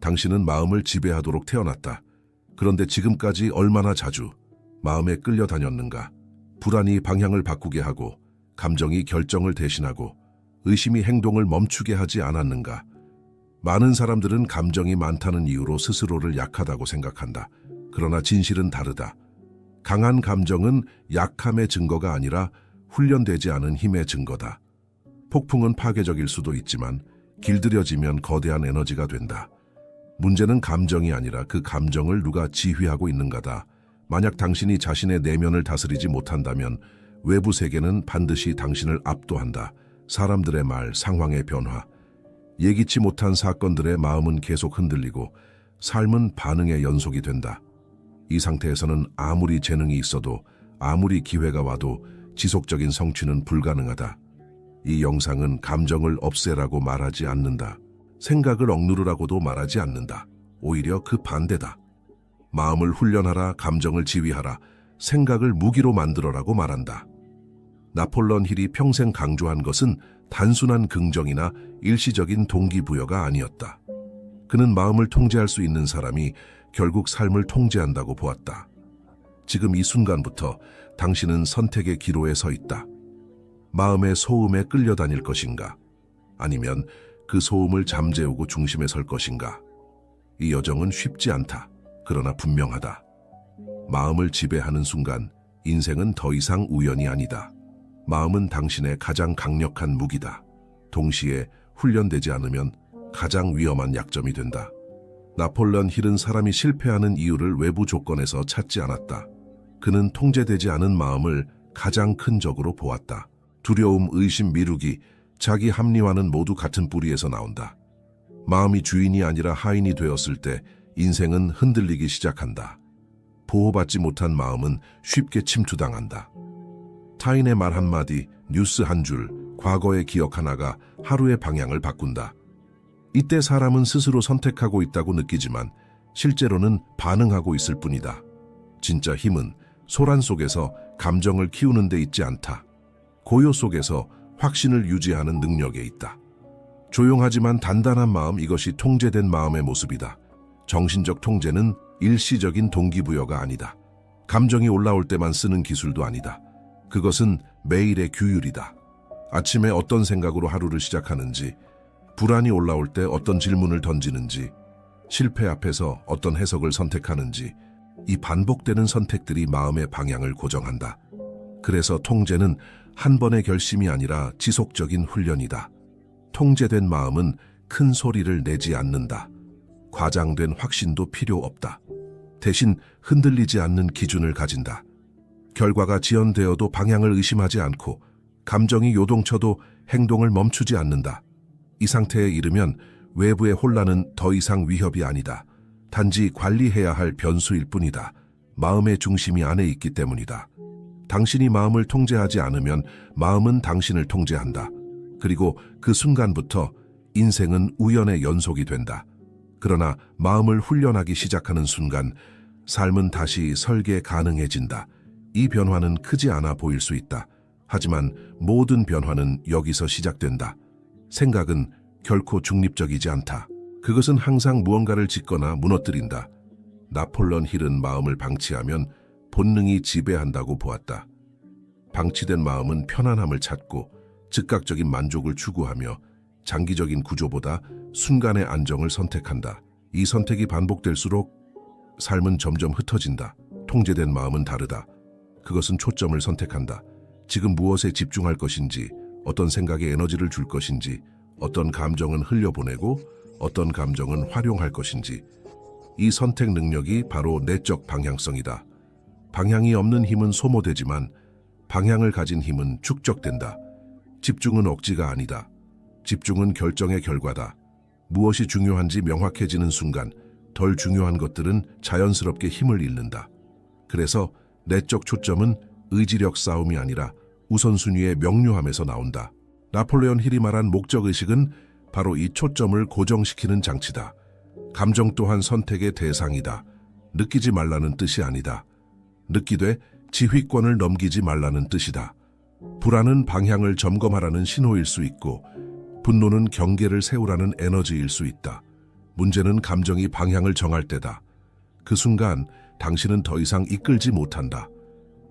당신은 마음을 지배하도록 태어났다. 그런데 지금까지 얼마나 자주 마음에 끌려다녔는가? 불안이 방향을 바꾸게 하고 감정이 결정을 대신하고 의심이 행동을 멈추게 하지 않았는가? 많은 사람들은 감정이 많다는 이유로 스스로를 약하다고 생각한다. 그러나 진실은 다르다. 강한 감정은 약함의 증거가 아니라 훈련되지 않은 힘의 증거다. 폭풍은 파괴적일 수도 있지만 길들여지면 거대한 에너지가 된다. 문제는 감정이 아니라 그 감정을 누가 지휘하고 있는가다. 만약 당신이 자신의 내면을 다스리지 못한다면 외부 세계는 반드시 당신을 압도한다. 사람들의 말, 상황의 변화, 예기치 못한 사건들의 마음은 계속 흔들리고 삶은 반응의 연속이 된다. 이 상태에서는 아무리 재능이 있어도 아무리 기회가 와도 지속적인 성취는 불가능하다. 이 영상은 감정을 없애라고 말하지 않는다. 생각을 억누르라고도 말하지 않는다. 오히려 그 반대다. 마음을 훈련하라, 감정을 지휘하라, 생각을 무기로 만들어라고 말한다. 나폴레옹 힐이 평생 강조한 것은 단순한 긍정이나 일시적인 동기부여가 아니었다. 그는 마음을 통제할 수 있는 사람이 결국 삶을 통제한다고 보았다. 지금 이 순간부터 당신은 선택의 기로에 서 있다. 마음의 소음에 끌려다닐 것인가? 아니면 그 소음을 잠재우고 중심에 설 것인가? 이 여정은 쉽지 않다. 그러나 분명하다. 마음을 지배하는 순간 인생은 더 이상 우연이 아니다. 마음은 당신의 가장 강력한 무기다. 동시에 훈련되지 않으면 가장 위험한 약점이 된다. 나폴레옹 힐은 사람이 실패하는 이유를 외부 조건에서 찾지 않았다. 그는 통제되지 않은 마음을 가장 큰 적으로 보았다. 두려움, 의심, 미루기, 자기 합리화는 모두 같은 뿌리에서 나온다. 마음이 주인이 아니라 하인이 되었을 때 인생은 흔들리기 시작한다. 보호받지 못한 마음은 쉽게 침투당한다. 타인의 말 한마디, 뉴스 한 줄, 과거의 기억 하나가 하루의 방향을 바꾼다. 이때 사람은 스스로 선택하고 있다고 느끼지만 실제로는 반응하고 있을 뿐이다. 진짜 힘은 소란 속에서 감정을 키우는 데 있지 않다. 고요 속에서 확신을 유지하는 능력에 있다. 조용하지만 단단한 마음, 이것이 통제된 마음의 모습이다. 정신적 통제는 일시적인 동기부여가 아니다. 감정이 올라올 때만 쓰는 기술도 아니다. 그것은 매일의 규율이다. 아침에 어떤 생각으로 하루를 시작하는지, 불안이 올라올 때 어떤 질문을 던지는지, 실패 앞에서 어떤 해석을 선택하는지, 이 반복되는 선택들이 마음의 방향을 고정한다. 그래서 통제는 한 번의 결심이 아니라 지속적인 훈련이다. 통제된 마음은 큰 소리를 내지 않는다. 과장된 확신도 필요 없다. 대신 흔들리지 않는 기준을 가진다. 결과가 지연되어도 방향을 의심하지 않고 감정이 요동쳐도 행동을 멈추지 않는다. 이 상태에 이르면 외부의 혼란은 더 이상 위협이 아니다. 단지 관리해야 할 변수일 뿐이다. 마음의 중심이 안에 있기 때문이다. 당신이 마음을 통제하지 않으면 마음은 당신을 통제한다. 그리고 그 순간부터 인생은 우연의 연속이 된다. 그러나 마음을 훈련하기 시작하는 순간 삶은 다시 설계 가능해진다. 이 변화는 크지 않아 보일 수 있다. 하지만 모든 변화는 여기서 시작된다. 생각은 결코 중립적이지 않다. 그것은 항상 무언가를 짓거나 무너뜨린다. 나폴레옹 힐은 마음을 방치하면 본능이 지배한다고 보았다. 방치된 마음은 편안함을 찾고 즉각적인 만족을 추구하며 장기적인 구조보다 순간의 안정을 선택한다. 이 선택이 반복될수록 삶은 점점 흩어진다. 통제된 마음은 다르다. 그것은 초점을 선택한다. 지금 무엇에 집중할 것인지, 어떤 생각에 에너지를 줄 것인지, 어떤 감정은 흘려보내고 어떤 감정은 활용할 것인지. 이 선택 능력이 바로 내적 방향성이다. 방향이 없는 힘은 소모되지만 방향을 가진 힘은 축적된다. 집중은 억지가 아니다. 집중은 결정의 결과다. 무엇이 중요한지 명확해지는 순간 덜 중요한 것들은 자연스럽게 힘을 잃는다. 그래서 내적 초점은 의지력 싸움이 아니라 우선순위의 명료함에서 나온다. 나폴레옹 힐이 말한 목적의식은 바로 이 초점을 고정시키는 장치다. 감정 또한 선택의 대상이다. 느끼지 말라는 뜻이 아니다. 느끼되 지휘권을 넘기지 말라는 뜻이다. 불안은 방향을 점검하라는 신호일 수 있고, 분노는 경계를 세우라는 에너지일 수 있다. 문제는 감정이 방향을 정할 때다. 그 순간 당신은 더 이상 이끌지 못한다.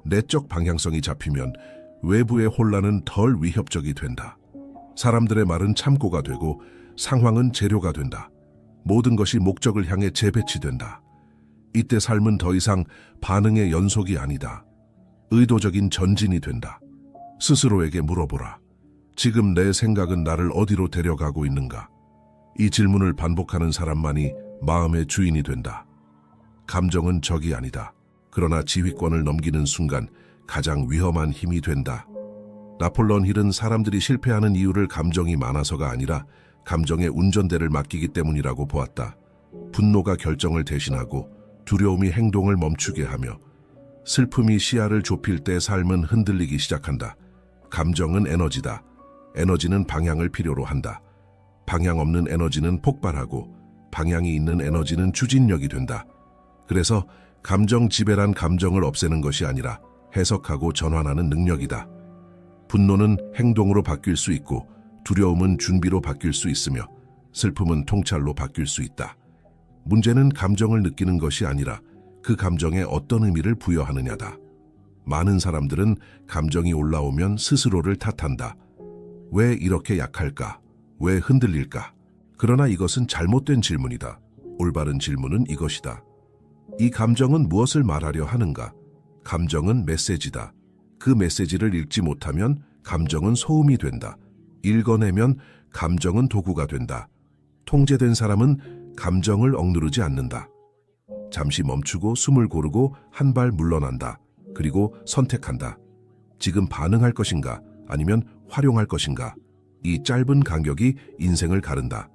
내적 방향성이 잡히면 외부의 혼란은 덜 위협적이 된다. 사람들의 말은 참고가 되고 상황은 재료가 된다. 모든 것이 목적을 향해 재배치된다. 이때 삶은 더 이상 반응의 연속이 아니다. 의도적인 전진이 된다. 스스로에게 물어보라. 지금 내 생각은 나를 어디로 데려가고 있는가? 이 질문을 반복하는 사람만이 마음의 주인이 된다. 감정은 적이 아니다. 그러나 지휘권을 넘기는 순간 가장 위험한 힘이 된다. 나폴레옹 힐은 사람들이 실패하는 이유를 감정이 많아서가 아니라 감정의 운전대를 맡기기 때문이라고 보았다. 분노가 결정을 대신하고 두려움이 행동을 멈추게 하며 슬픔이 시야를 좁힐 때 삶은 흔들리기 시작한다. 감정은 에너지다. 에너지는 방향을 필요로 한다. 방향 없는 에너지는 폭발하고 방향이 있는 에너지는 추진력이 된다. 그래서 감정 지배란 감정을 없애는 것이 아니라 해석하고 전환하는 능력이다. 분노는 행동으로 바뀔 수 있고 두려움은 준비로 바뀔 수 있으며 슬픔은 통찰로 바뀔 수 있다. 문제는 감정을 느끼는 것이 아니라 그 감정에 어떤 의미를 부여하느냐다. 많은 사람들은 감정이 올라오면 스스로를 탓한다. 왜 이렇게 약할까? 왜 흔들릴까? 그러나 이것은 잘못된 질문이다. 올바른 질문은 이것이다. 이 감정은 무엇을 말하려 하는가? 감정은 메시지다. 그 메시지를 읽지 못하면 감정은 소음이 된다. 읽어내면 감정은 도구가 된다. 통제된 사람은 감정을 억누르지 않는다. 잠시 멈추고 숨을 고르고 한 발 물러난다. 그리고 선택한다. 지금 반응할 것인가? 아니면 활용할 것인가? 이 짧은 간격이 인생을 가른다.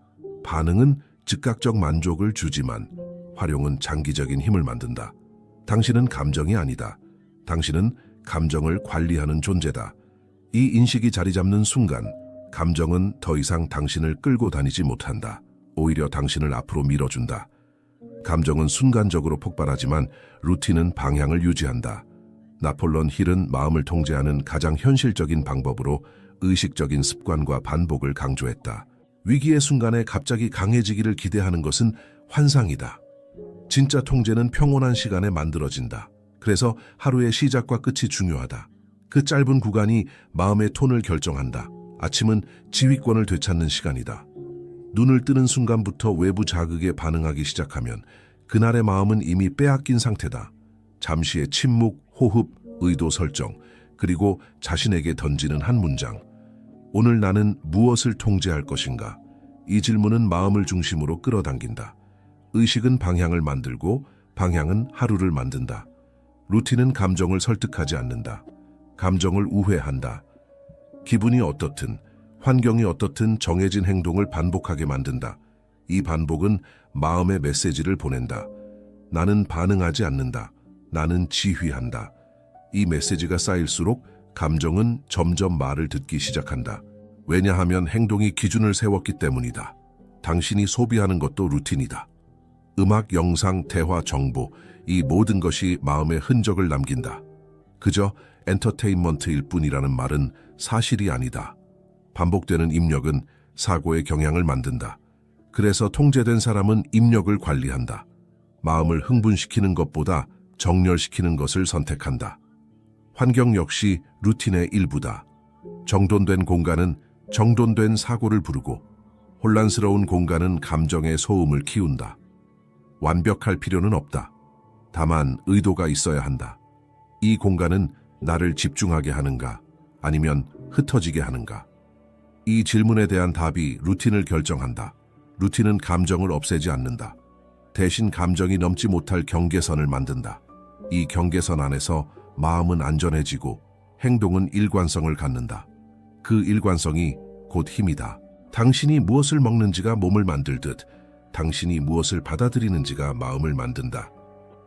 반응은 즉각적 만족을 주지만 활용은 장기적인 힘을 만든다. 당신은 감정이 아니다. 당신은 감정을 관리하는 존재다. 이 인식이 자리 잡는 순간 감정은 더 이상 당신을 끌고 다니지 못한다. 오히려 당신을 앞으로 밀어준다. 감정은 순간적으로 폭발하지만 루틴은 방향을 유지한다. 나폴레옹 힐은 마음을 통제하는 가장 현실적인 방법으로 의식적인 습관과 반복을 강조했다. 위기의 순간에 갑자기 강해지기를 기대하는 것은 환상이다. 진짜 통제는 평온한 시간에 만들어진다. 그래서 하루의 시작과 끝이 중요하다. 그 짧은 구간이 마음의 톤을 결정한다. 아침은 지휘권을 되찾는 시간이다. 눈을 뜨는 순간부터 외부 자극에 반응하기 시작하면 그날의 마음은 이미 빼앗긴 상태다. 잠시의 침묵, 호흡, 의도 설정, 그리고 자신에게 던지는 한 문장. 오늘 나는 무엇을 통제할 것인가? 이 질문은 마음을 중심으로 끌어당긴다. 의식은 방향을 만들고 방향은 하루를 만든다. 루틴은 감정을 설득하지 않는다. 감정을 우회한다. 기분이 어떻든 환경이 어떻든 정해진 행동을 반복하게 만든다. 이 반복은 마음의 메시지를 보낸다. 나는 반응하지 않는다. 나는 지휘한다. 이 메시지가 쌓일수록 감정은 점점 말을 듣기 시작한다. 왜냐하면 행동이 기준을 세웠기 때문이다. 당신이 소비하는 것도 루틴이다. 음악, 영상, 대화, 정보, 이 모든 것이 마음의 흔적을 남긴다. 그저 엔터테인먼트일 뿐이라는 말은 사실이 아니다. 반복되는 입력은 사고의 경향을 만든다. 그래서 통제된 사람은 입력을 관리한다. 마음을 흥분시키는 것보다 정렬시키는 것을 선택한다. 환경 역시 루틴의 일부다. 정돈된 공간은 정돈된 사고를 부르고 혼란스러운 공간은 감정의 소음을 키운다. 완벽할 필요는 없다. 다만 의도가 있어야 한다. 이 공간은 나를 집중하게 하는가 아니면 흩어지게 하는가? 이 질문에 대한 답이 루틴을 결정한다. 루틴은 감정을 없애지 않는다. 대신 감정이 넘지 못할 경계선을 만든다. 이 경계선 안에서 마음은 안전해지고 행동은 일관성을 갖는다. 그 일관성이 곧 힘이다. 당신이 무엇을 먹는지가 몸을 만들듯 당신이 무엇을 받아들이는지가 마음을 만든다.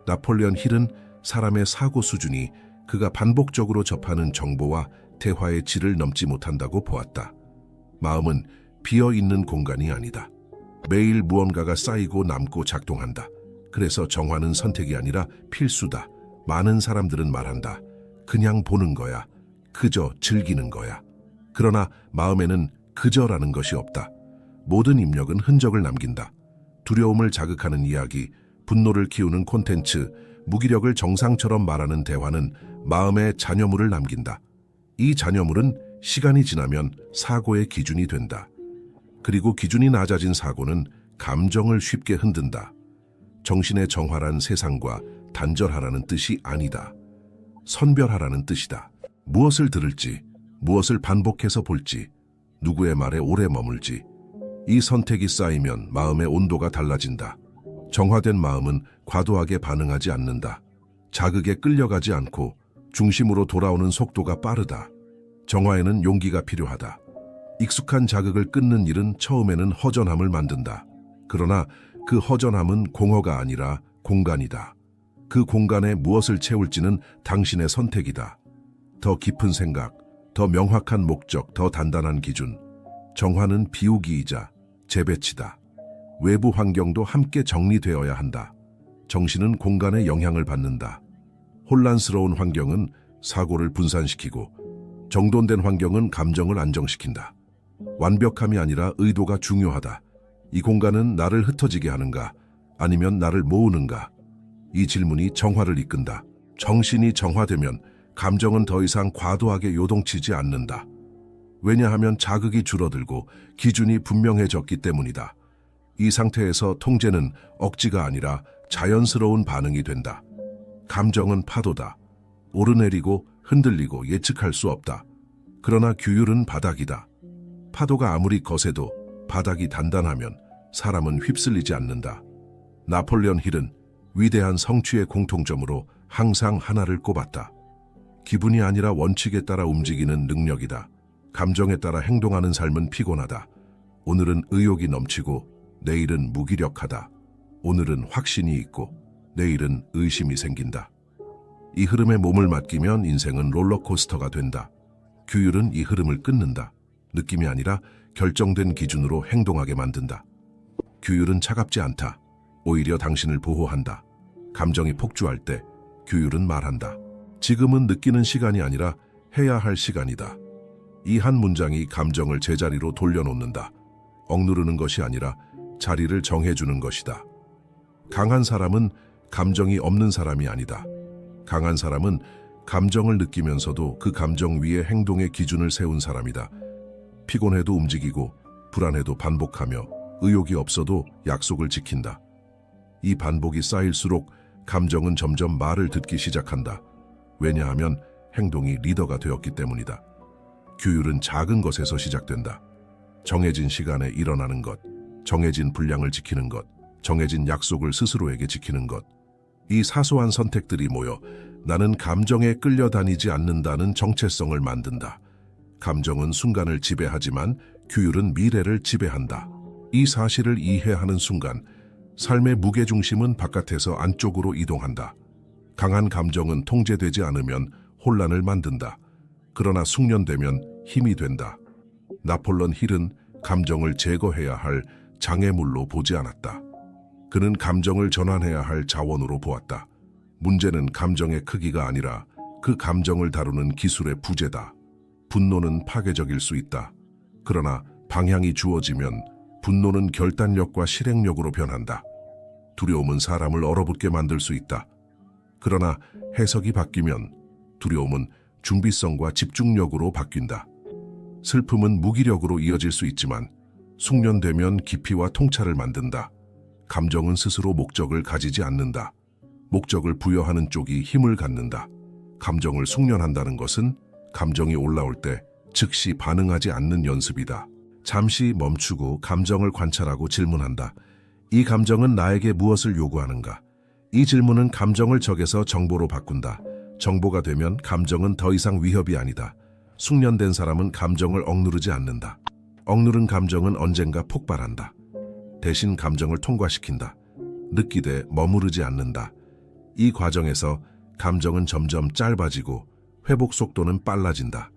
나폴레옹 힐은 사람의 사고 수준이 그가 반복적으로 접하는 정보와 대화의 질을 넘지 못한다고 보았다. 마음은 비어있는 공간이 아니다. 매일 무언가가 쌓이고 남고 작동한다. 그래서 정화는 선택이 아니라 필수다. 많은 사람들은 말한다. 그냥 보는 거야. 그저 즐기는 거야. 그러나 마음에는 그저라는 것이 없다. 모든 입력은 흔적을 남긴다. 두려움을 자극하는 이야기, 분노를 키우는 콘텐츠, 무기력을 정상처럼 말하는 대화는 마음에 잔여물을 남긴다. 이 잔여물은 시간이 지나면 사고의 기준이 된다. 그리고 기준이 낮아진 사고는 감정을 쉽게 흔든다. 정신의 정화란 세상과 단절하라는 뜻이 아니다. 선별하라는 뜻이다. 무엇을 들을지, 무엇을 반복해서 볼지, 누구의 말에 오래 머물지, 이 선택이 쌓이면 마음의 온도가 달라진다. 정화된 마음은 과도하게 반응하지 않는다. 자극에 끌려가지 않고 중심으로 돌아오는 속도가 빠르다. 정화에는 용기가 필요하다. 익숙한 자극을 끊는 일은 처음에는 허전함을 만든다. 그러나 그 허전함은 공허가 아니라 공간이다. 그 공간에 무엇을 채울지는 당신의 선택이다. 더 깊은 생각, 더 명확한 목적, 더 단단한 기준. 정화는 비우기이자 재배치다. 외부 환경도 함께 정리되어야 한다. 정신은 공간에 영향을 받는다. 혼란스러운 환경은 사고를 분산시키고 정돈된 환경은 감정을 안정시킨다. 완벽함이 아니라 의도가 중요하다. 이 공간은 나를 흩어지게 하는가? 아니면 나를 모으는가? 이 질문이 정화를 이끈다. 정신이 정화되면 감정은 더 이상 과도하게 요동치지 않는다. 왜냐하면 자극이 줄어들고 기준이 분명해졌기 때문이다. 이 상태에서 통제는 억지가 아니라 자연스러운 반응이 된다. 감정은 파도다. 오르내리고 흔들리고 예측할 수 없다. 그러나 규율은 바닥이다. 파도가 아무리 거세도 바닥이 단단하면 사람은 휩쓸리지 않는다. 나폴레옹 힐은 위대한 성취의 공통점으로 항상 하나를 꼽았다. 기분이 아니라 원칙에 따라 움직이는 능력이다. 감정에 따라 행동하는 삶은 피곤하다. 오늘은 의욕이 넘치고 내일은 무기력하다. 오늘은 확신이 있고 내일은 의심이 생긴다. 이 흐름에 몸을 맡기면 인생은 롤러코스터가 된다. 규율은 이 흐름을 끊는다. 느낌이 아니라 결정된 기준으로 행동하게 만든다. 규율은 차갑지 않다. 오히려 당신을 보호한다. 감정이 폭주할 때 규율은 말한다. 지금은 느끼는 시간이 아니라 해야 할 시간이다. 이 한 문장이 감정을 제자리로 돌려놓는다. 억누르는 것이 아니라 자리를 정해주는 것이다. 강한 사람은 감정이 없는 사람이 아니다. 강한 사람은 감정을 느끼면서도 그 감정 위에 행동의 기준을 세운 사람이다. 피곤해도 움직이고 불안해도 반복하며 의욕이 없어도 약속을 지킨다. 이 반복이 쌓일수록 감정은 점점 말을 듣기 시작한다. 왜냐하면 행동이 리더가 되었기 때문이다. 규율은 작은 것에서 시작된다. 정해진 시간에 일어나는 것, 정해진 분량을 지키는 것, 정해진 약속을 스스로에게 지키는 것. 이 사소한 선택들이 모여 나는 감정에 끌려다니지 않는다는 정체성을 만든다. 감정은 순간을 지배하지만 규율은 미래를 지배한다. 이 사실을 이해하는 순간 삶의 무게중심은 바깥에서 안쪽으로 이동한다. 강한 감정은 통제되지 않으면 혼란을 만든다. 그러나 숙련되면 힘이 된다. 나폴레옹 힐은 감정을 제거해야 할 장애물로 보지 않았다. 그는 감정을 전환해야 할 자원으로 보았다. 문제는 감정의 크기가 아니라 그 감정을 다루는 기술의 부재다. 분노는 파괴적일 수 있다. 그러나 방향이 주어지면 분노는 결단력과 실행력으로 변한다. 두려움은 사람을 얼어붙게 만들 수 있다. 그러나 해석이 바뀌면 두려움은 준비성과 집중력으로 바뀐다. 슬픔은 무기력으로 이어질 수 있지만 숙련되면 깊이와 통찰을 만든다. 감정은 스스로 목적을 가지지 않는다. 목적을 부여하는 쪽이 힘을 갖는다. 감정을 숙련한다는 것은 감정이 올라올 때 즉시 반응하지 않는 연습이다. 잠시 멈추고 감정을 관찰하고 질문한다. 이 감정은 나에게 무엇을 요구하는가? 이 질문은 감정을 적에서 정보로 바꾼다. 정보가 되면 감정은 더 이상 위협이 아니다. 숙련된 사람은 감정을 억누르지 않는다. 억누른 감정은 언젠가 폭발한다. 대신 감정을 통과시킨다. 느끼되 머무르지 않는다. 이 과정에서 감정은 점점 짧아지고 회복 속도는 빨라진다.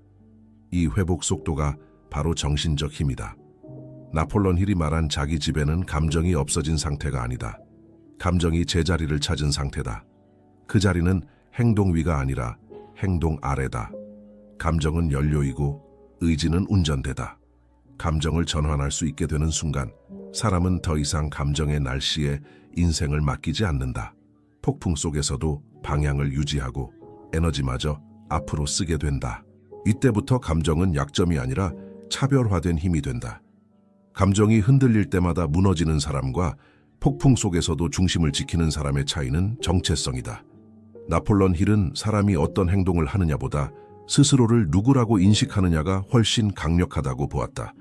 이 회복 속도가 바로 정신적 힘이다. 나폴레옹 힐이 말한 자기 지배는 감정이 없어진 상태가 아니다. 감정이 제자리를 찾은 상태다. 그 자리는 행동 위가 아니라 행동 아래다. 감정은 연료이고 의지는 운전대다. 감정을 전환할 수 있게 되는 순간 사람은 더 이상 감정의 날씨에 인생을 맡기지 않는다. 폭풍 속에서도 방향을 유지하고 에너지마저 앞으로 쓰게 된다. 이때부터 감정은 약점이 아니라 차별화된 힘이 된다. 감정이 흔들릴 때마다 무너지는 사람과 폭풍 속에서도 중심을 지키는 사람의 차이는 정체성이다. 나폴레옹 힐은 사람이 어떤 행동을 하느냐보다 스스로를 누구라고 인식하느냐가 훨씬 강력하다고 보았다.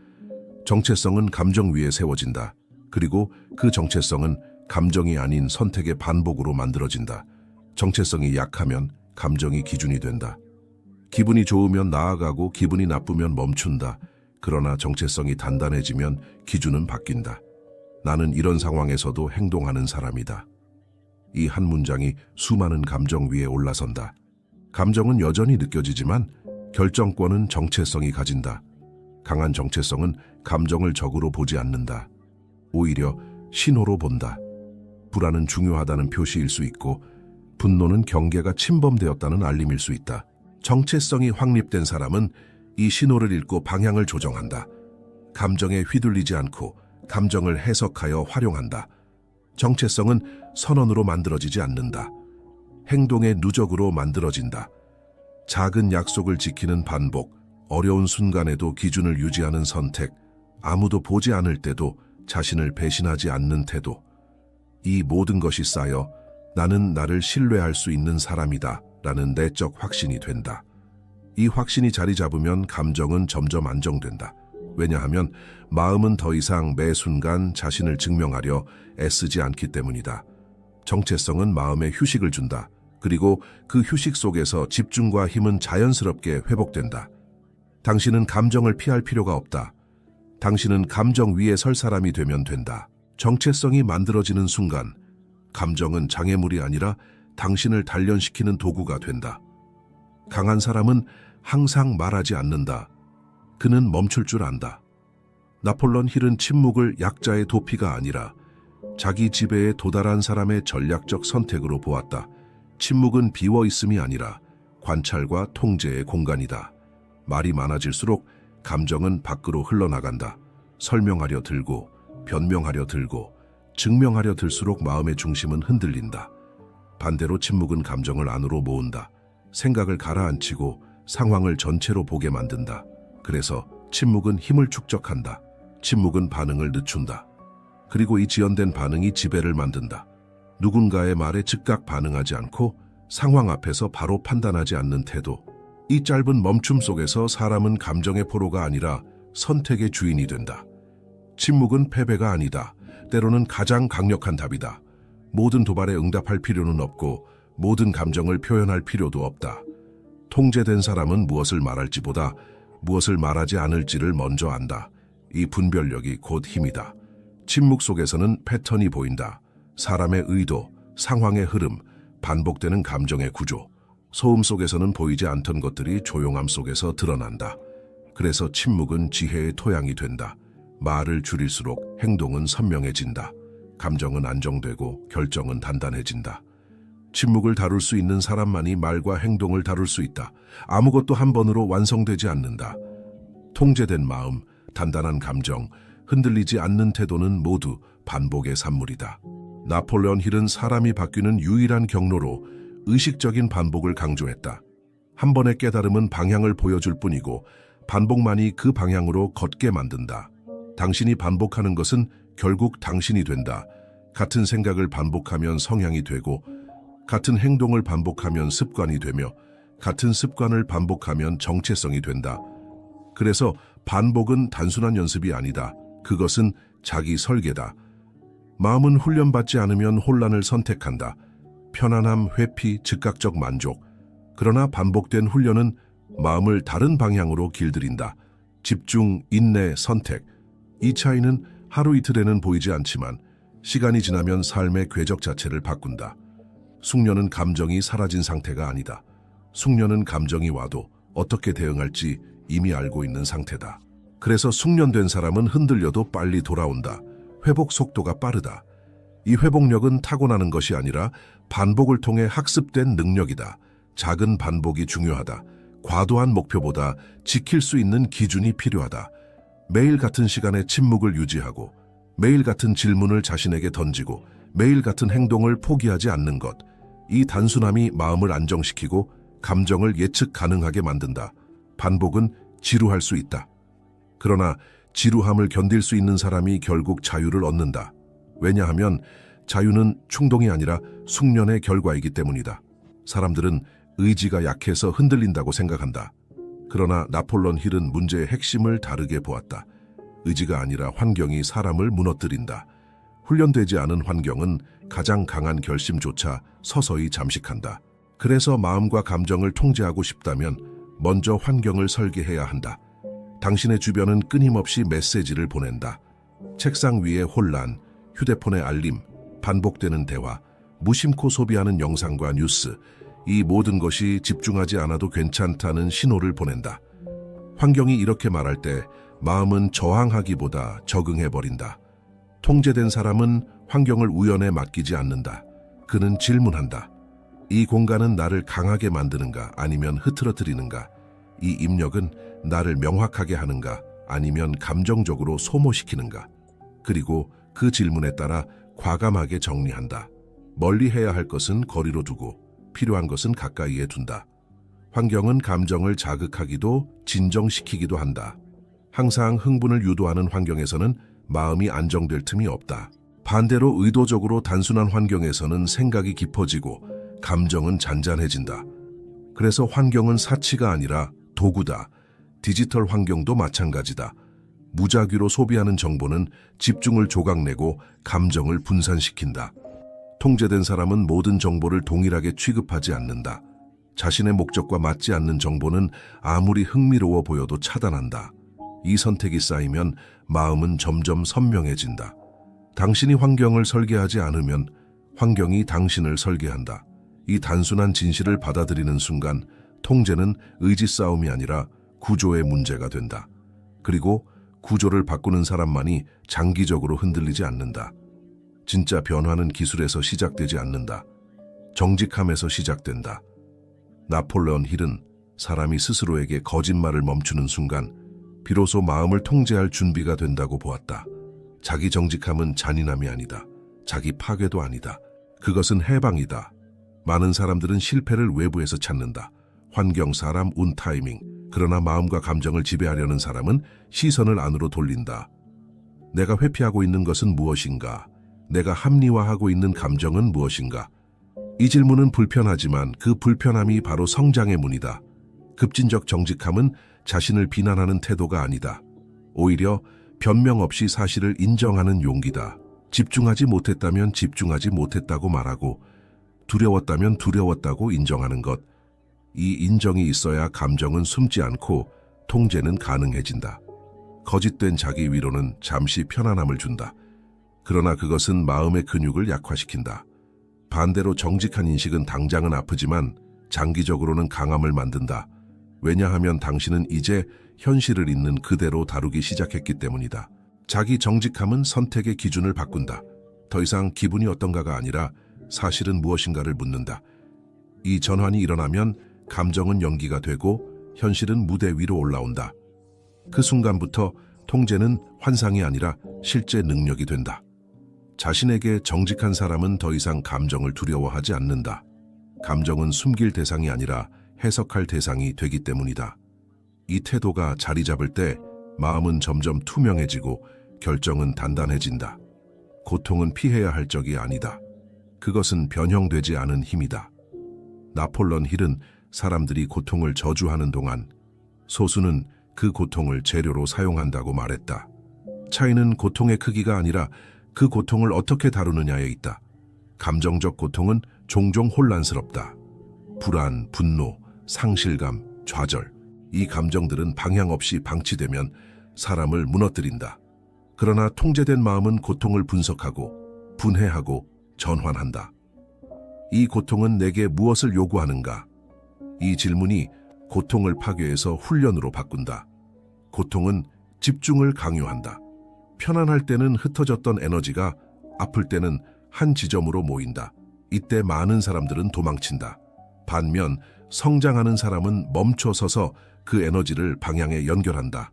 정체성은 감정 위에 세워진다. 그리고 그 정체성은 감정이 아닌 선택의 반복으로 만들어진다. 정체성이 약하면 감정이 기준이 된다. 기분이 좋으면 나아가고 기분이 나쁘면 멈춘다. 그러나 정체성이 단단해지면 기준은 바뀐다. 나는 이런 상황에서도 행동하는 사람이다. 이 한 문장이 수많은 감정 위에 올라선다. 감정은 여전히 느껴지지만 결정권은 정체성이 가진다. 강한 정체성은 감정을 적으로 보지 않는다. 오히려 신호로 본다. 불안은 중요하다는 표시일 수 있고 분노는 경계가 침범되었다는 알림일 수 있다. 정체성이 확립된 사람은 이 신호를 읽고 방향을 조정한다. 감정에 휘둘리지 않고 감정을 해석하여 활용한다. 정체성은 선언으로 만들어지지 않는다. 행동의 누적으로 만들어진다. 작은 약속을 지키는 반복, 어려운 순간에도 기준을 유지하는 선택, 아무도 보지 않을 때도 자신을 배신하지 않는 태도. 이 모든 것이 쌓여 나는 나를 신뢰할 수 있는 사람이다 라는 내적 확신이 된다. 이 확신이 자리 잡으면 감정은 점점 안정된다. 왜냐하면 마음은 더 이상 매 순간 자신을 증명하려 애쓰지 않기 때문이다. 정체성은 마음에 휴식을 준다. 그리고 그 휴식 속에서 집중과 힘은 자연스럽게 회복된다. 당신은 감정을 피할 필요가 없다. 당신은 감정 위에 설 사람이 되면 된다. 정체성이 만들어지는 순간 감정은 장애물이 아니라 당신을 단련시키는 도구가 된다. 강한 사람은 항상 말하지 않는다. 그는 멈출 줄 안다. 나폴레옹 힐은 침묵을 약자의 도피가 아니라 자기 지배에 도달한 사람의 전략적 선택으로 보았다. 침묵은 비워 있음이 아니라 관찰과 통제의 공간이다. 말이 많아질수록 감정은 밖으로 흘러나간다. 설명하려 들고, 변명하려 들고, 증명하려 들수록 마음의 중심은 흔들린다. 반대로 침묵은 감정을 안으로 모은다. 생각을 가라앉히고 상황을 전체로 보게 만든다. 그래서 침묵은 힘을 축적한다. 침묵은 반응을 늦춘다. 그리고 이 지연된 반응이 지배를 만든다. 누군가의 말에 즉각 반응하지 않고 상황 앞에서 바로 판단하지 않는 태도. 이 짧은 멈춤 속에서 사람은 감정의 포로가 아니라 선택의 주인이 된다. 침묵은 패배가 아니다. 때로는 가장 강력한 답이다. 모든 도발에 응답할 필요는 없고 모든 감정을 표현할 필요도 없다. 통제된 사람은 무엇을 말할지보다 무엇을 말하지 않을지를 먼저 안다. 이 분별력이 곧 힘이다. 침묵 속에서는 패턴이 보인다. 사람의 의도, 상황의 흐름, 반복되는 감정의 구조. 소음 속에서는 보이지 않던 것들이 조용함 속에서 드러난다. 그래서 침묵은 지혜의 토양이 된다. 말을 줄일수록 행동은 선명해진다. 감정은 안정되고 결정은 단단해진다. 침묵을 다룰 수 있는 사람만이 말과 행동을 다룰 수 있다. 아무것도 한 번으로 완성되지 않는다. 통제된 마음, 단단한 감정, 흔들리지 않는 태도는 모두 반복의 산물이다. 나폴레옹 힐은 사람이 바뀌는 유일한 경로로 의식적인 반복을 강조했다. 한 번의 깨달음은 방향을 보여줄 뿐이고 반복만이 그 방향으로 걷게 만든다. 당신이 반복하는 것은 결국 당신이 된다. 같은 생각을 반복하면 성향이 되고 같은 행동을 반복하면 습관이 되며 같은 습관을 반복하면 정체성이 된다. 그래서 반복은 단순한 연습이 아니다. 그것은 자기 설계다. 마음은 훈련받지 않으면 혼란을 선택한다. 편안함, 회피, 즉각적 만족. 그러나 반복된 훈련은 마음을 다른 방향으로 길들인다. 집중, 인내, 선택. 이 차이는 하루 이틀에는 보이지 않지만 시간이 지나면 삶의 궤적 자체를 바꾼다. 숙련은 감정이 사라진 상태가 아니다. 숙련은 감정이 와도 어떻게 대응할지 이미 알고 있는 상태다. 그래서 숙련된 사람은 흔들려도 빨리 돌아온다. 회복 속도가 빠르다. 이 회복력은 타고나는 것이 아니라 반복을 통해 학습된 능력이다. 작은 반복이 중요하다. 과도한 목표보다 지킬 수 있는 기준이 필요하다. 매일 같은 시간에 침묵을 유지하고 매일 같은 질문을 자신에게 던지고 매일 같은 행동을 포기하지 않는 것. 이 단순함이 마음을 안정시키고 감정을 예측 가능하게 만든다. 반복은 지루할 수 있다. 그러나 지루함을 견딜 수 있는 사람이 결국 자유를 얻는다. 왜냐하면 자유는 충동이 아니라 숙련의 결과이기 때문이다. 사람들은 의지가 약해서 흔들린다고 생각한다. 그러나 나폴레옹 힐은 문제의 핵심을 다르게 보았다. 의지가 아니라 환경이 사람을 무너뜨린다. 훈련되지 않은 환경은 가장 강한 결심조차 서서히 잠식한다. 그래서 마음과 감정을 통제하고 싶다면 먼저 환경을 설계해야 한다. 당신의 주변은 끊임없이 메시지를 보낸다. 책상 위의 혼란, 휴대폰의 알림, 반복되는 대화, 무심코 소비하는 영상과 뉴스, 이 모든 것이 집중하지 않아도 괜찮다는 신호를 보낸다. 환경이 이렇게 말할 때 마음은 저항하기보다 적응해버린다. 통제된 사람은 환경을 우연에 맡기지 않는다. 그는 질문한다. 이 공간은 나를 강하게 만드는가 아니면 흐트러뜨리는가? 이 입력은 나를 명확하게 하는가 아니면 감정적으로 소모시키는가? 그리고 그 질문에 따라 과감하게 정리한다. 멀리 해야 할 것은 거리로 두고 필요한 것은 가까이에 둔다. 환경은 감정을 자극하기도 진정시키기도 한다. 항상 흥분을 유도하는 환경에서는 마음이 안정될 틈이 없다. 반대로 의도적으로 단순한 환경에서는 생각이 깊어지고 감정은 잔잔해진다. 그래서 환경은 사치가 아니라 도구다. 디지털 환경도 마찬가지다. 무작위로 소비하는 정보는 집중을 조각내고 감정을 분산시킨다. 통제된 사람은 모든 정보를 동일하게 취급하지 않는다. 자신의 목적과 맞지 않는 정보는 아무리 흥미로워 보여도 차단한다. 이 선택이 쌓이면 마음은 점점 선명해진다. 당신이 환경을 설계하지 않으면 환경이 당신을 설계한다. 이 단순한 진실을 받아들이는 순간 통제는 의지 싸움이 아니라 구조의 문제가 된다. 그리고 구조를 바꾸는 사람만이 장기적으로 흔들리지 않는다. 진짜 변화는 기술에서 시작되지 않는다. 정직함에서 시작된다. 나폴레옹 힐은 사람이 스스로에게 거짓말을 멈추는 순간 비로소 마음을 통제할 준비가 된다고 보았다. 자기 정직함은 잔인함이 아니다. 자기 파괴도 아니다. 그것은 해방이다. 많은 사람들은 실패를 외부에서 찾는다. 환경, 사람, 운, 타이밍. 그러나 마음과 감정을 지배하려는 사람은 시선을 안으로 돌린다. 내가 회피하고 있는 것은 무엇인가? 내가 합리화하고 있는 감정은 무엇인가? 이 질문은 불편하지만 그 불편함이 바로 성장의 문이다. 급진적 정직함은 자신을 비난하는 태도가 아니다. 오히려 변명 없이 사실을 인정하는 용기다. 집중하지 못했다면 집중하지 못했다고 말하고 두려웠다면 두려웠다고 인정하는 것. 이 인정이 있어야 감정은 숨지 않고 통제는 가능해진다. 거짓된 자기 위로는 잠시 편안함을 준다. 그러나 그것은 마음의 근육을 약화시킨다. 반대로 정직한 인식은 당장은 아프지만 장기적으로는 강함을 만든다. 왜냐하면 당신은 이제 현실을 있는 그대로 다루기 시작했기 때문이다. 자기 정직함은 선택의 기준을 바꾼다. 더 이상 기분이 어떤가가 아니라 사실은 무엇인가를 묻는다. 이 전환이 일어나면 감정은 연기가 되고 현실은 무대 위로 올라온다. 그 순간부터 통제는 환상이 아니라 실제 능력이 된다. 자신에게 정직한 사람은 더 이상 감정을 두려워하지 않는다. 감정은 숨길 대상이 아니라 해석할 대상이 되기 때문이다. 이 태도가 자리 잡을 때 마음은 점점 투명해지고 결정은 단단해진다. 고통은 피해야 할 적이 아니다. 그것은 변형되지 않은 힘이다. 나폴레옹 힐은 사람들이 고통을 저주하는 동안 소수는 그 고통을 재료로 사용한다고 말했다. 차이는 고통의 크기가 아니라 그 고통을 어떻게 다루느냐에 있다. 감정적 고통은 종종 혼란스럽다. 불안, 분노, 상실감, 좌절. 이 감정들은 방향 없이 방치되면 사람을 무너뜨린다. 그러나 통제된 마음은 고통을 분석하고 분해하고 전환한다. 이 고통은 내게 무엇을 요구하는가? 이 질문이 고통을 파괴해서 훈련으로 바꾼다. 고통은 집중을 강요한다. 편안할 때는 흩어졌던 에너지가 아플 때는 한 지점으로 모인다. 이때 많은 사람들은 도망친다. 반면 성장하는 사람은 멈춰서서 그 에너지를 방향에 연결한다.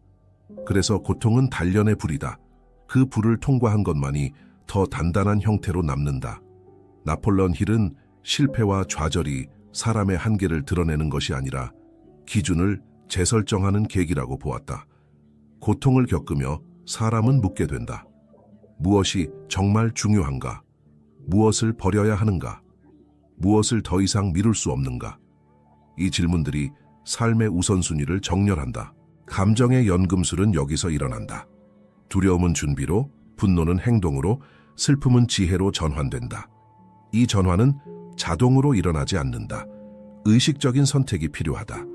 그래서 고통은 단련의 불이다. 그 불을 통과한 것만이 더 단단한 형태로 남는다. 나폴레온 힐은 실패와 좌절이 사람의 한계를 드러내는 것이 아니라 기준을 재설정하는 계기라고 보았다. 고통을 겪으며 사람은 묻게 된다. 무엇이 정말 중요한가? 무엇을 버려야 하는가? 무엇을 더 이상 미룰 수 없는가? 이 질문들이 삶의 우선순위를 정렬한다. 감정의 연금술은 여기서 일어난다. 두려움은 준비로, 분노는 행동으로, 슬픔은 지혜로 전환된다. 이 전환은 자동으로 일어나지 않는다. 의식적인 선택이 필요하다.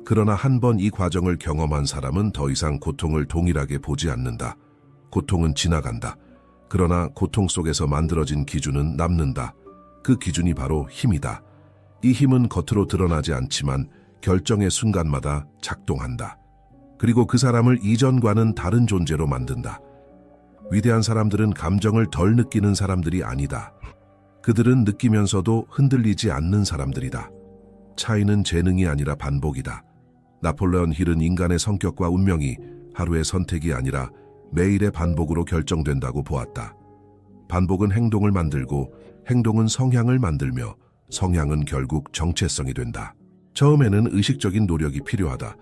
그러나 한 번 이 과정을 경험한 사람은 더 이상 고통을 동일하게 보지 않는다. 고통은 지나간다. 그러나 고통 속에서 만들어진 기준은 남는다. 그 기준이 바로 힘이다. 이 힘은 겉으로 드러나지 않지만 결정의 순간마다 작동한다. 그리고 그 사람을 이전과는 다른 존재로 만든다. 위대한 사람들은 감정을 덜 느끼는 사람들이 아니다. 그들은 느끼면서도 흔들리지 않는 사람들이다. 차이는 재능이 아니라 반복이다. 나폴레온 힐은 인간의 성격과 운명이 하루의 선택이 아니라 매일의 반복으로 결정된다고 보았다. 반복은 행동을 만들고 행동은 성향을 만들며 성향은 결국 정체성이 된다. 처음에는 의식적인 노력이 필요하다.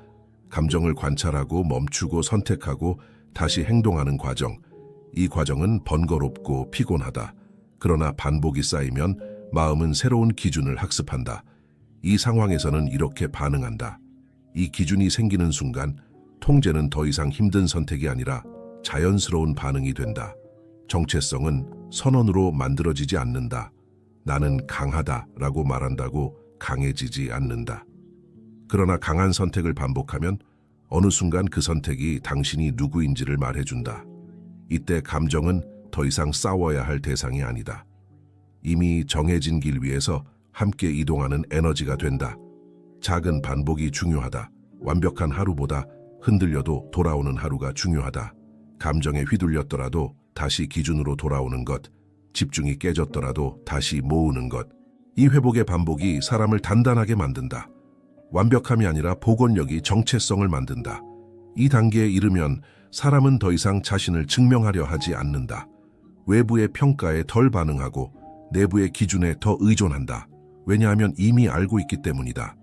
감정을 관찰하고 멈추고 선택하고 다시 행동하는 과정. 이 과정은 번거롭고 피곤하다. 그러나 반복이 쌓이면 마음은 새로운 기준을 학습한다. 이 상황에서는 이렇게 반응한다. 이 기준이 생기는 순간 통제는 더 이상 힘든 선택이 아니라 자연스러운 반응이 된다. 정체성은 선언으로 만들어지지 않는다. 나는 강하다라고 말한다고 강해지지 않는다. 그러나 강한 선택을 반복하면 어느 순간 그 선택이 당신이 누구인지를 말해준다. 이때 감정은 더 이상 싸워야 할 대상이 아니다. 이미 정해진 길 위에서 함께 이동하는 에너지가 된다. 작은 반복이 중요하다. 완벽한 하루보다 흔들려도 돌아오는 하루가 중요하다. 감정에 휘둘렸더라도 다시 기준으로 돌아오는 것, 집중이 깨졌더라도 다시 모으는 것. 이 회복의 반복이 사람을 단단하게 만든다. 완벽함이 아니라 복원력이 정체성을 만든다. 이 단계에 이르면 사람은 더 이상 자신을 증명하려 하지 않는다. 외부의 평가에 덜 반응하고 내부의 기준에 더 의존한다. 왜냐하면 이미 알고 있기 때문이다.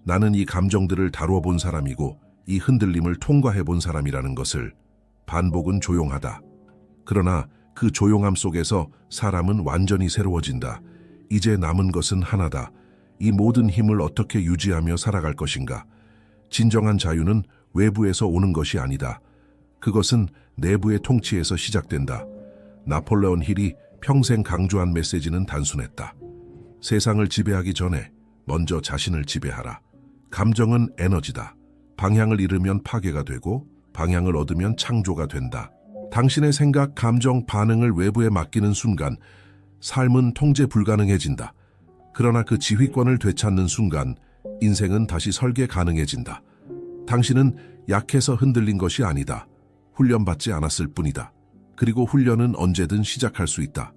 나는 이 감정들을 다루어 본 사람이고 이 흔들림을 통과해 본 사람이라는 것을. 반복은 조용하다. 그러나 그 조용함 속에서 사람은 완전히 새로워진다. 이제 남은 것은 하나다. 이 모든 힘을 어떻게 유지하며 살아갈 것인가? 진정한 자유는 외부에서 오는 것이 아니다. 그것은 내부의 통치에서 시작된다. 나폴레온 힐이 평생 강조한 메시지는 단순했다. 세상을 지배하기 전에 먼저 자신을 지배하라. 감정은 에너지다. 방향을 잃으면 파괴가 되고 방향을 얻으면 창조가 된다. 당신의 생각, 감정, 반응을 외부에 맡기는 순간 삶은 통제 불가능해진다. 그러나 그 지휘권을 되찾는 순간 인생은 다시 설계 가능해진다. 당신은 약해서 흔들린 것이 아니다. 훈련받지 않았을 뿐이다. 그리고 훈련은 언제든 시작할 수 있다.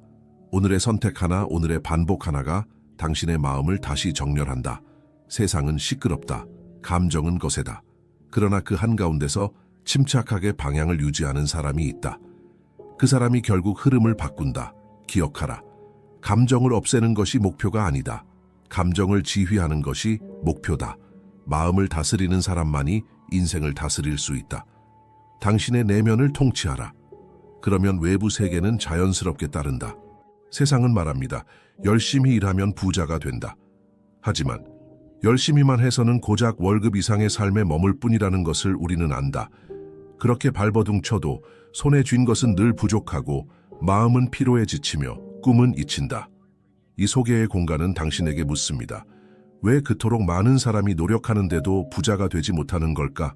오늘의 선택 하나, 오늘의 반복 하나가 당신의 마음을 다시 정렬한다. 세상은 시끄럽다. 감정은 거세다. 그러나 그 한가운데서 침착하게 방향을 유지하는 사람이 있다. 그 사람이 결국 흐름을 바꾼다. 기억하라. 감정을 없애는 것이 목표가 아니다. 감정을 지휘하는 것이 목표다. 마음을 다스리는 사람만이 인생을 다스릴 수 있다. 당신의 내면을 통치하라. 그러면 외부 세계는 자연스럽게 따른다. 세상은 말합니다. 열심히 일하면 부자가 된다. 하지만 열심히만 해서는 고작 월급 이상의 삶에 머물 뿐이라는 것을 우리는 안다. 그렇게 발버둥 쳐도 손에 쥔 것은 늘 부족하고 마음은 피로에 지치며 꿈은 잊힌다. 이 소개의 공간은 당신에게 묻습니다. 왜 그토록 많은 사람이 노력하는데도 부자가 되지 못하는 걸까?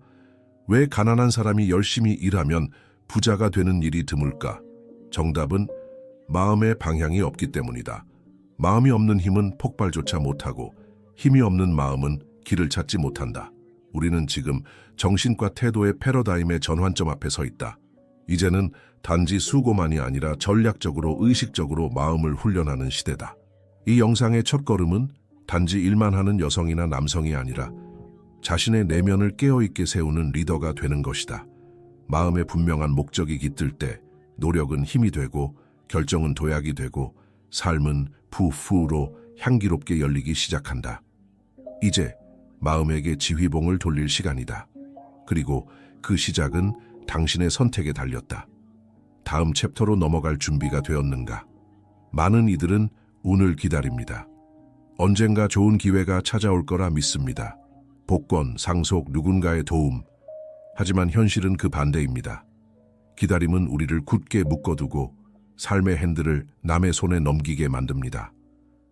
왜 가난한 사람이 열심히 일하면 부자가 되는 일이 드물까? 정답은 마음의 방향이 없기 때문이다. 마음이 없는 힘은 폭발조차 못하고 힘이 없는 마음은 길을 찾지 못한다. 우리는 지금 정신과 태도의 패러다임의 전환점 앞에 서 있다. 이제는 단지 수고만이 아니라 전략적으로 의식적으로 마음을 훈련하는 시대다. 이 영상의 첫걸음은 단지 일만 하는 여성이나 남성이 아니라 자신의 내면을 깨어있게 세우는 리더가 되는 것이다. 마음의 분명한 목적이 깃들 때 노력은 힘이 되고 결정은 도약이 되고 삶은 푸푸로 향기롭게 열리기 시작한다. 이제 마음에게 지휘봉을 돌릴 시간이다. 그리고 그 시작은 당신의 선택에 달렸다. 다음 챕터로 넘어갈 준비가 되었는가? 많은 이들은 운을 기다립니다. 언젠가 좋은 기회가 찾아올 거라 믿습니다. 복권, 상속, 누군가의 도움. 하지만 현실은 그 반대입니다. 기다림은 우리를 굳게 묶어두고 삶의 핸들을 남의 손에 넘기게 만듭니다.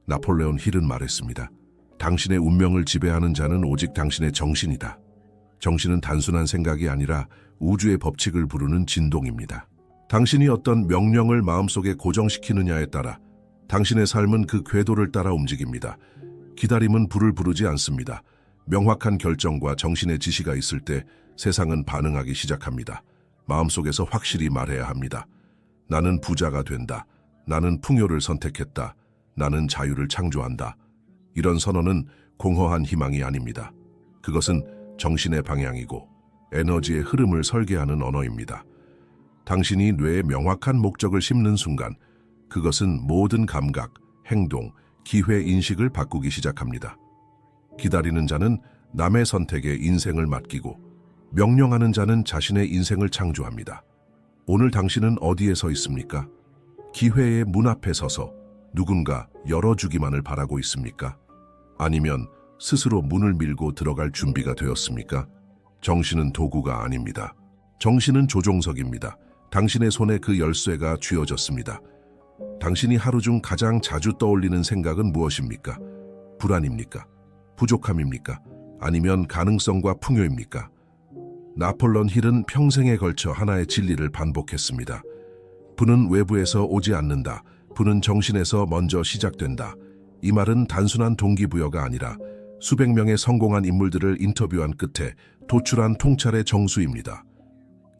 나폴레온 힐은 말했습니다. 당신의 운명을 지배하는 자는 오직 당신의 정신이다. 정신은 단순한 생각이 아니라 우주의 법칙을 부르는 진동입니다. 당신이 어떤 명령을 마음속에 고정시키느냐에 따라 당신의 삶은 그 궤도를 따라 움직입니다. 기다림은 불을 부르지 않습니다. 명확한 결정과 정신의 지시가 있을 때 세상은 반응하기 시작합니다. 마음속에서 확실히 말해야 합니다. 나는 부자가 된다. 나는 풍요를 선택했다. 나는 자유를 창조한다. 이런 선언은 공허한 희망이 아닙니다. 그것은 정신의 방향이고 에너지의 흐름을 설계하는 언어입니다. 당신이 뇌에 명확한 목적을 심는 순간 그것은 모든 감각, 행동, 기회 인식을 바꾸기 시작합니다. 기다리는 자는 남의 선택에 인생을 맡기고 명령하는 자는 자신의 인생을 창조합니다. 오늘 당신은 어디에 서 있습니까? 기회의 문 앞에 서서 누군가 열어주기만을 바라고 있습니까? 아니면 스스로 문을 밀고 들어갈 준비가 되었습니까? 정신은 도구가 아닙니다. 정신은 조종석입니다. 당신의 손에 그 열쇠가 쥐어졌습니다. 당신이 하루 중 가장 자주 떠올리는 생각은 무엇입니까? 불안입니까? 부족함입니까? 아니면 가능성과 풍요입니까? 나폴레온 힐은 평생에 걸쳐 하나의 진리를 반복했습니다. 부는 외부에서 오지 않는다. 부는 정신에서 먼저 시작된다. 이 말은 단순한 동기부여가 아니라 수백 명의 성공한 인물들을 인터뷰한 끝에 도출한 통찰의 정수입니다.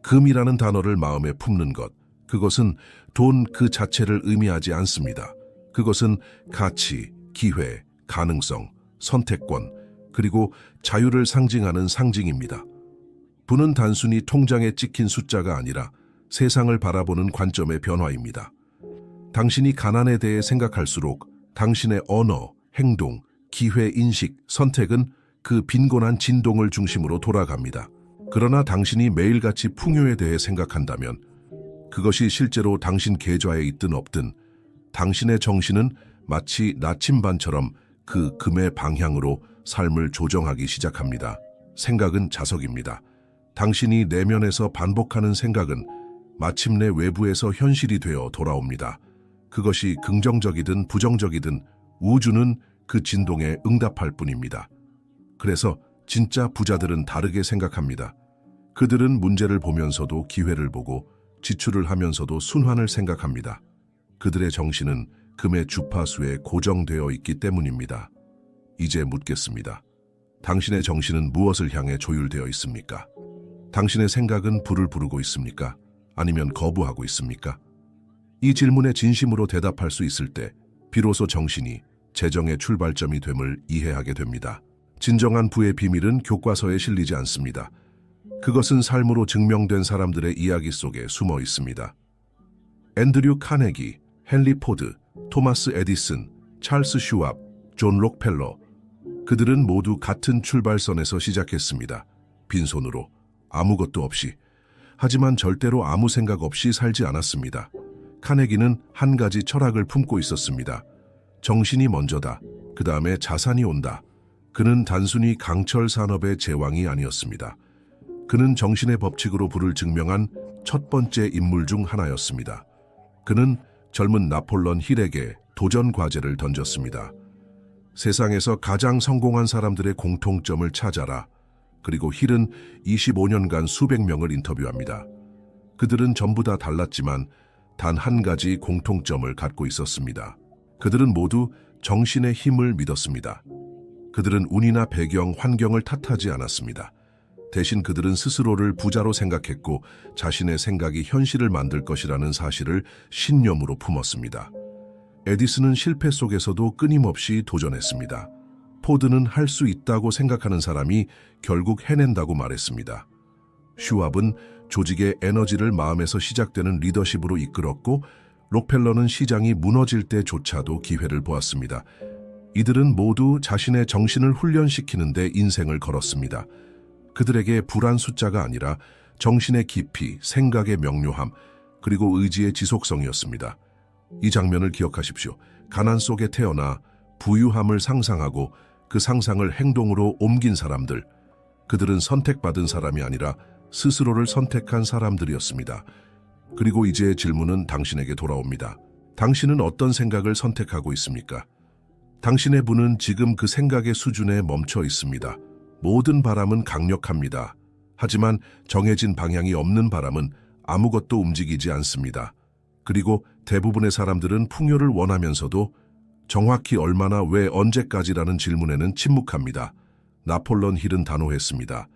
금이라는 단어를 마음에 품는 것, 그것은 돈 그 자체를 의미하지 않습니다. 그것은 가치, 기회, 가능성, 선택권, 그리고 자유를 상징하는 상징입니다. 부는 단순히 통장에 찍힌 숫자가 아니라 세상을 바라보는 관점의 변화입니다. 당신이 가난에 대해 생각할수록 당신의 언어, 행동, 기회 인식, 선택은 그 빈곤한 진동을 중심으로 돌아갑니다. 그러나 당신이 매일같이 풍요에 대해 생각한다면 그것이 실제로 당신 계좌에 있든 없든 당신의 정신은 마치 나침반처럼 그 금의 방향으로 삶을 조정하기 시작합니다. 생각은 자석입니다. 당신이 내면에서 반복하는 생각은 마침내 외부에서 현실이 되어 돌아옵니다. 그것이 긍정적이든 부정적이든 우주는 그 진동에 응답할 뿐입니다. 그래서 진짜 부자들은 다르게 생각합니다. 그들은 문제를 보면서도 기회를 보고 지출을 하면서도 순환을 생각합니다. 그들의 정신은 금의 주파수에 고정되어 있기 때문입니다. 이제 묻겠습니다. 당신의 정신은 무엇을 향해 조율되어 있습니까? 당신의 생각은 불을 부르고 있습니까? 아니면 거부하고 있습니까? 이 질문에 진심으로 대답할 수 있을 때 비로소 정신이 재정의 출발점이 됨을 이해하게 됩니다. 진정한 부의 비밀은 교과서에 실리지 않습니다. 그것은 삶으로 증명된 사람들의 이야기 속에 숨어 있습니다. 앤드류 카네기, 헨리 포드, 토마스 에디슨, 찰스 슈왑, 존 록펠러. 그들은 모두 같은 출발선에서 시작했습니다. 빈손으로, 아무것도 없이. 하지만 절대로 아무 생각 없이 살지 않았습니다. 카네기는 한 가지 철학을 품고 있었습니다. 정신이 먼저다. 그 다음에 자산이 온다. 그는 단순히 강철 산업의 제왕이 아니었습니다. 그는 정신의 법칙으로 부를 증명한 첫 번째 인물 중 하나였습니다. 그는 젊은 나폴레온 힐에게 도전 과제를 던졌습니다. 세상에서 가장 성공한 사람들의 공통점을 찾아라. 그리고 힐은 25년간 수백 명을 인터뷰합니다. 그들은 전부 다 달랐지만 단 한 가지 공통점을 갖고 있었습니다. 그들은 모두 정신의 힘을 믿었습니다. 그들은 운이나 배경, 환경을 탓하지 않았습니다. 대신 그들은 스스로를 부자로 생각했고 자신의 생각이 현실을 만들 것이라는 사실을 신념으로 품었습니다. 에디슨은 실패 속에서도 끊임없이 도전했습니다. 포드는 할 수 있다고 생각하는 사람이 결국 해낸다고 말했습니다. 슈왑은 조직의 에너지를 마음에서 시작되는 리더십으로 이끌었고, 록펠러는 시장이 무너질 때조차도 기회를 보았습니다. 이들은 모두 자신의 정신을 훈련시키는 데 인생을 걸었습니다. 그들에게 불안 숫자가 아니라 정신의 깊이, 생각의 명료함, 그리고 의지의 지속성이었습니다. 이 장면을 기억하십시오. 가난 속에 태어나 부유함을 상상하고 그 상상을 행동으로 옮긴 사람들. 그들은 선택받은 사람이 아니라 스스로를 선택한 사람들이었습니다. 그리고 이제 질문은 당신에게 돌아옵니다. 당신은 어떤 생각을 선택하고 있습니까? 당신의 분은 지금 그 생각의 수준에 멈춰 있습니다. 모든 바람은 강력합니다. 하지만 정해진 방향이 없는 바람은 아무것도 움직이지 않습니다. 그리고 대부분의 사람들은 풍요를 원하면서도 정확히 얼마나, 왜, 언제까지라는 질문에는 침묵합니다. 나폴레옹 힐은 단호했습니다.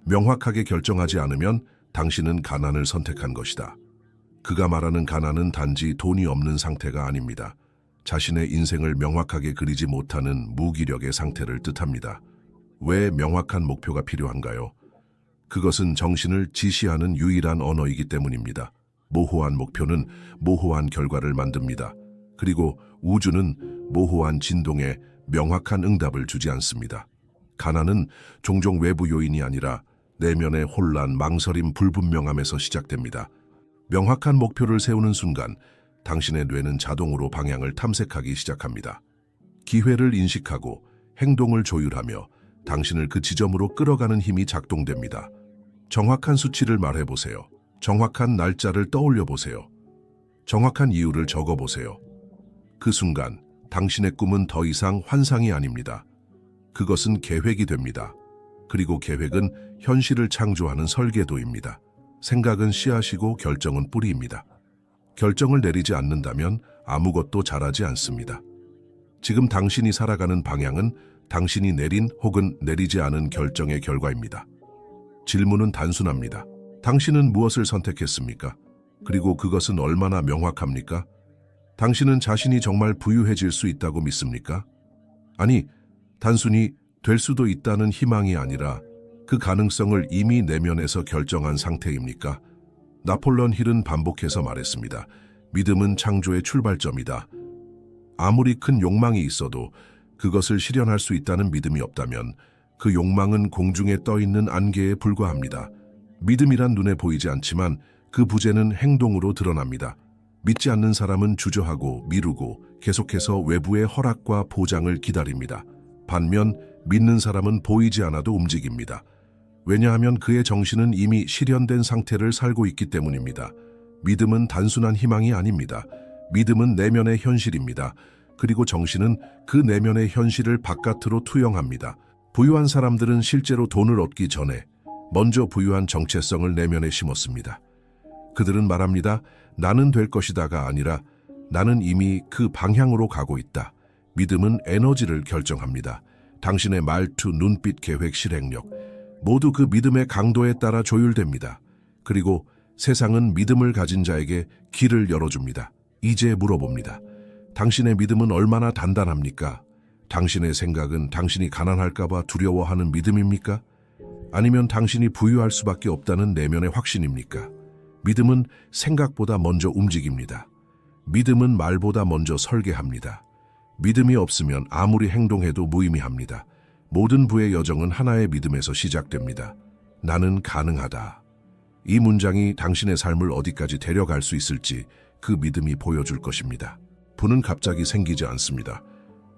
명확하게 결정하지 않으면 당신은 가난을 선택한 것이다. 그가 말하는 가난은 단지 돈이 없는 상태가 아닙니다. 자신의 인생을 명확하게 그리지 못하는 무기력의 상태를 뜻합니다. 왜 명확한 목표가 필요한가요? 그것은 정신을 지시하는 유일한 언어이기 때문입니다. 모호한 목표는 모호한 결과를 만듭니다. 그리고 우주는 모호한 진동에 명확한 응답을 주지 않습니다. 가난은 종종 외부 요인이 아니라 내면의 혼란, 망설임, 불분명함에서 시작됩니다. 명확한 목표를 세우는 순간 당신의 뇌는 자동으로 방향을 탐색하기 시작합니다. 기회를 인식하고 행동을 조율하며 당신을 그 지점으로 끌어가는 힘이 작동됩니다. 정확한 수치를 말해보세요. 정확한 날짜를 떠올려보세요. 정확한 이유를 적어보세요. 그 순간 당신의 꿈은 더 이상 환상이 아닙니다. 그것은 계획이 됩니다. 그리고 계획은 현실을 창조하는 설계도입니다. 생각은 씨앗이고 결정은 뿌리입니다. 결정을 내리지 않는다면 아무것도 자라지 않습니다. 지금 당신이 살아가는 방향은 당신이 내린 혹은 내리지 않은 결정의 결과입니다. 질문은 단순합니다. 당신은 무엇을 선택했습니까? 그리고 그것은 얼마나 명확합니까? 당신은 자신이 정말 부유해질 수 있다고 믿습니까? 아니, 단순히 될 수도 있다는 희망이 아니라 그 가능성을 이미 내면에서 결정한 상태입니까? 나폴레옹 힐은 반복해서 말했습니다. 믿음은 창조의 출발점이다. 아무리 큰 욕망이 있어도 그것을 실현할 수 있다는 믿음이 없다면 그 욕망은 공중에 떠있는 안개에 불과합니다. 믿음이란 눈에 보이지 않지만 그 부재는 행동으로 드러납니다. 믿지 않는 사람은 주저하고 미루고 계속해서 외부의 허락과 보장을 기다립니다. 반면 믿는 사람은 보이지 않아도 움직입니다. 왜냐하면 그의 정신은 이미 실현된 상태를 살고 있기 때문입니다. 믿음은 단순한 희망이 아닙니다. 믿음은 내면의 현실입니다. 그리고 정신은 그 내면의 현실을 바깥으로 투영합니다. 부유한 사람들은 실제로 돈을 얻기 전에 먼저 부유한 정체성을 내면에 심었습니다. 그들은 말합니다. 나는 될 것이다가 아니라 나는 이미 그 방향으로 가고 있다. 믿음은 에너지를 결정합니다. 당신의 말투, 눈빛, 계획, 실행력 모두 그 믿음의 강도에 따라 조율됩니다. 그리고 세상은 믿음을 가진 자에게 길을 열어줍니다. 이제 물어봅니다. 당신의 믿음은 얼마나 단단합니까? 당신의 생각은 당신이 가난할까봐 두려워하는 믿음입니까? 아니면 당신이 부유할 수밖에 없다는 내면의 확신입니까? 믿음은 생각보다 먼저 움직입니다. 믿음은 말보다 먼저 설계합니다. 믿음이 없으면 아무리 행동해도 무의미합니다. 모든 부의 여정은 하나의 믿음에서 시작됩니다. 나는 가능하다. 이 문장이 당신의 삶을 어디까지 데려갈 수 있을지 그 믿음이 보여줄 것입니다. 부는 갑자기 생기지 않습니다.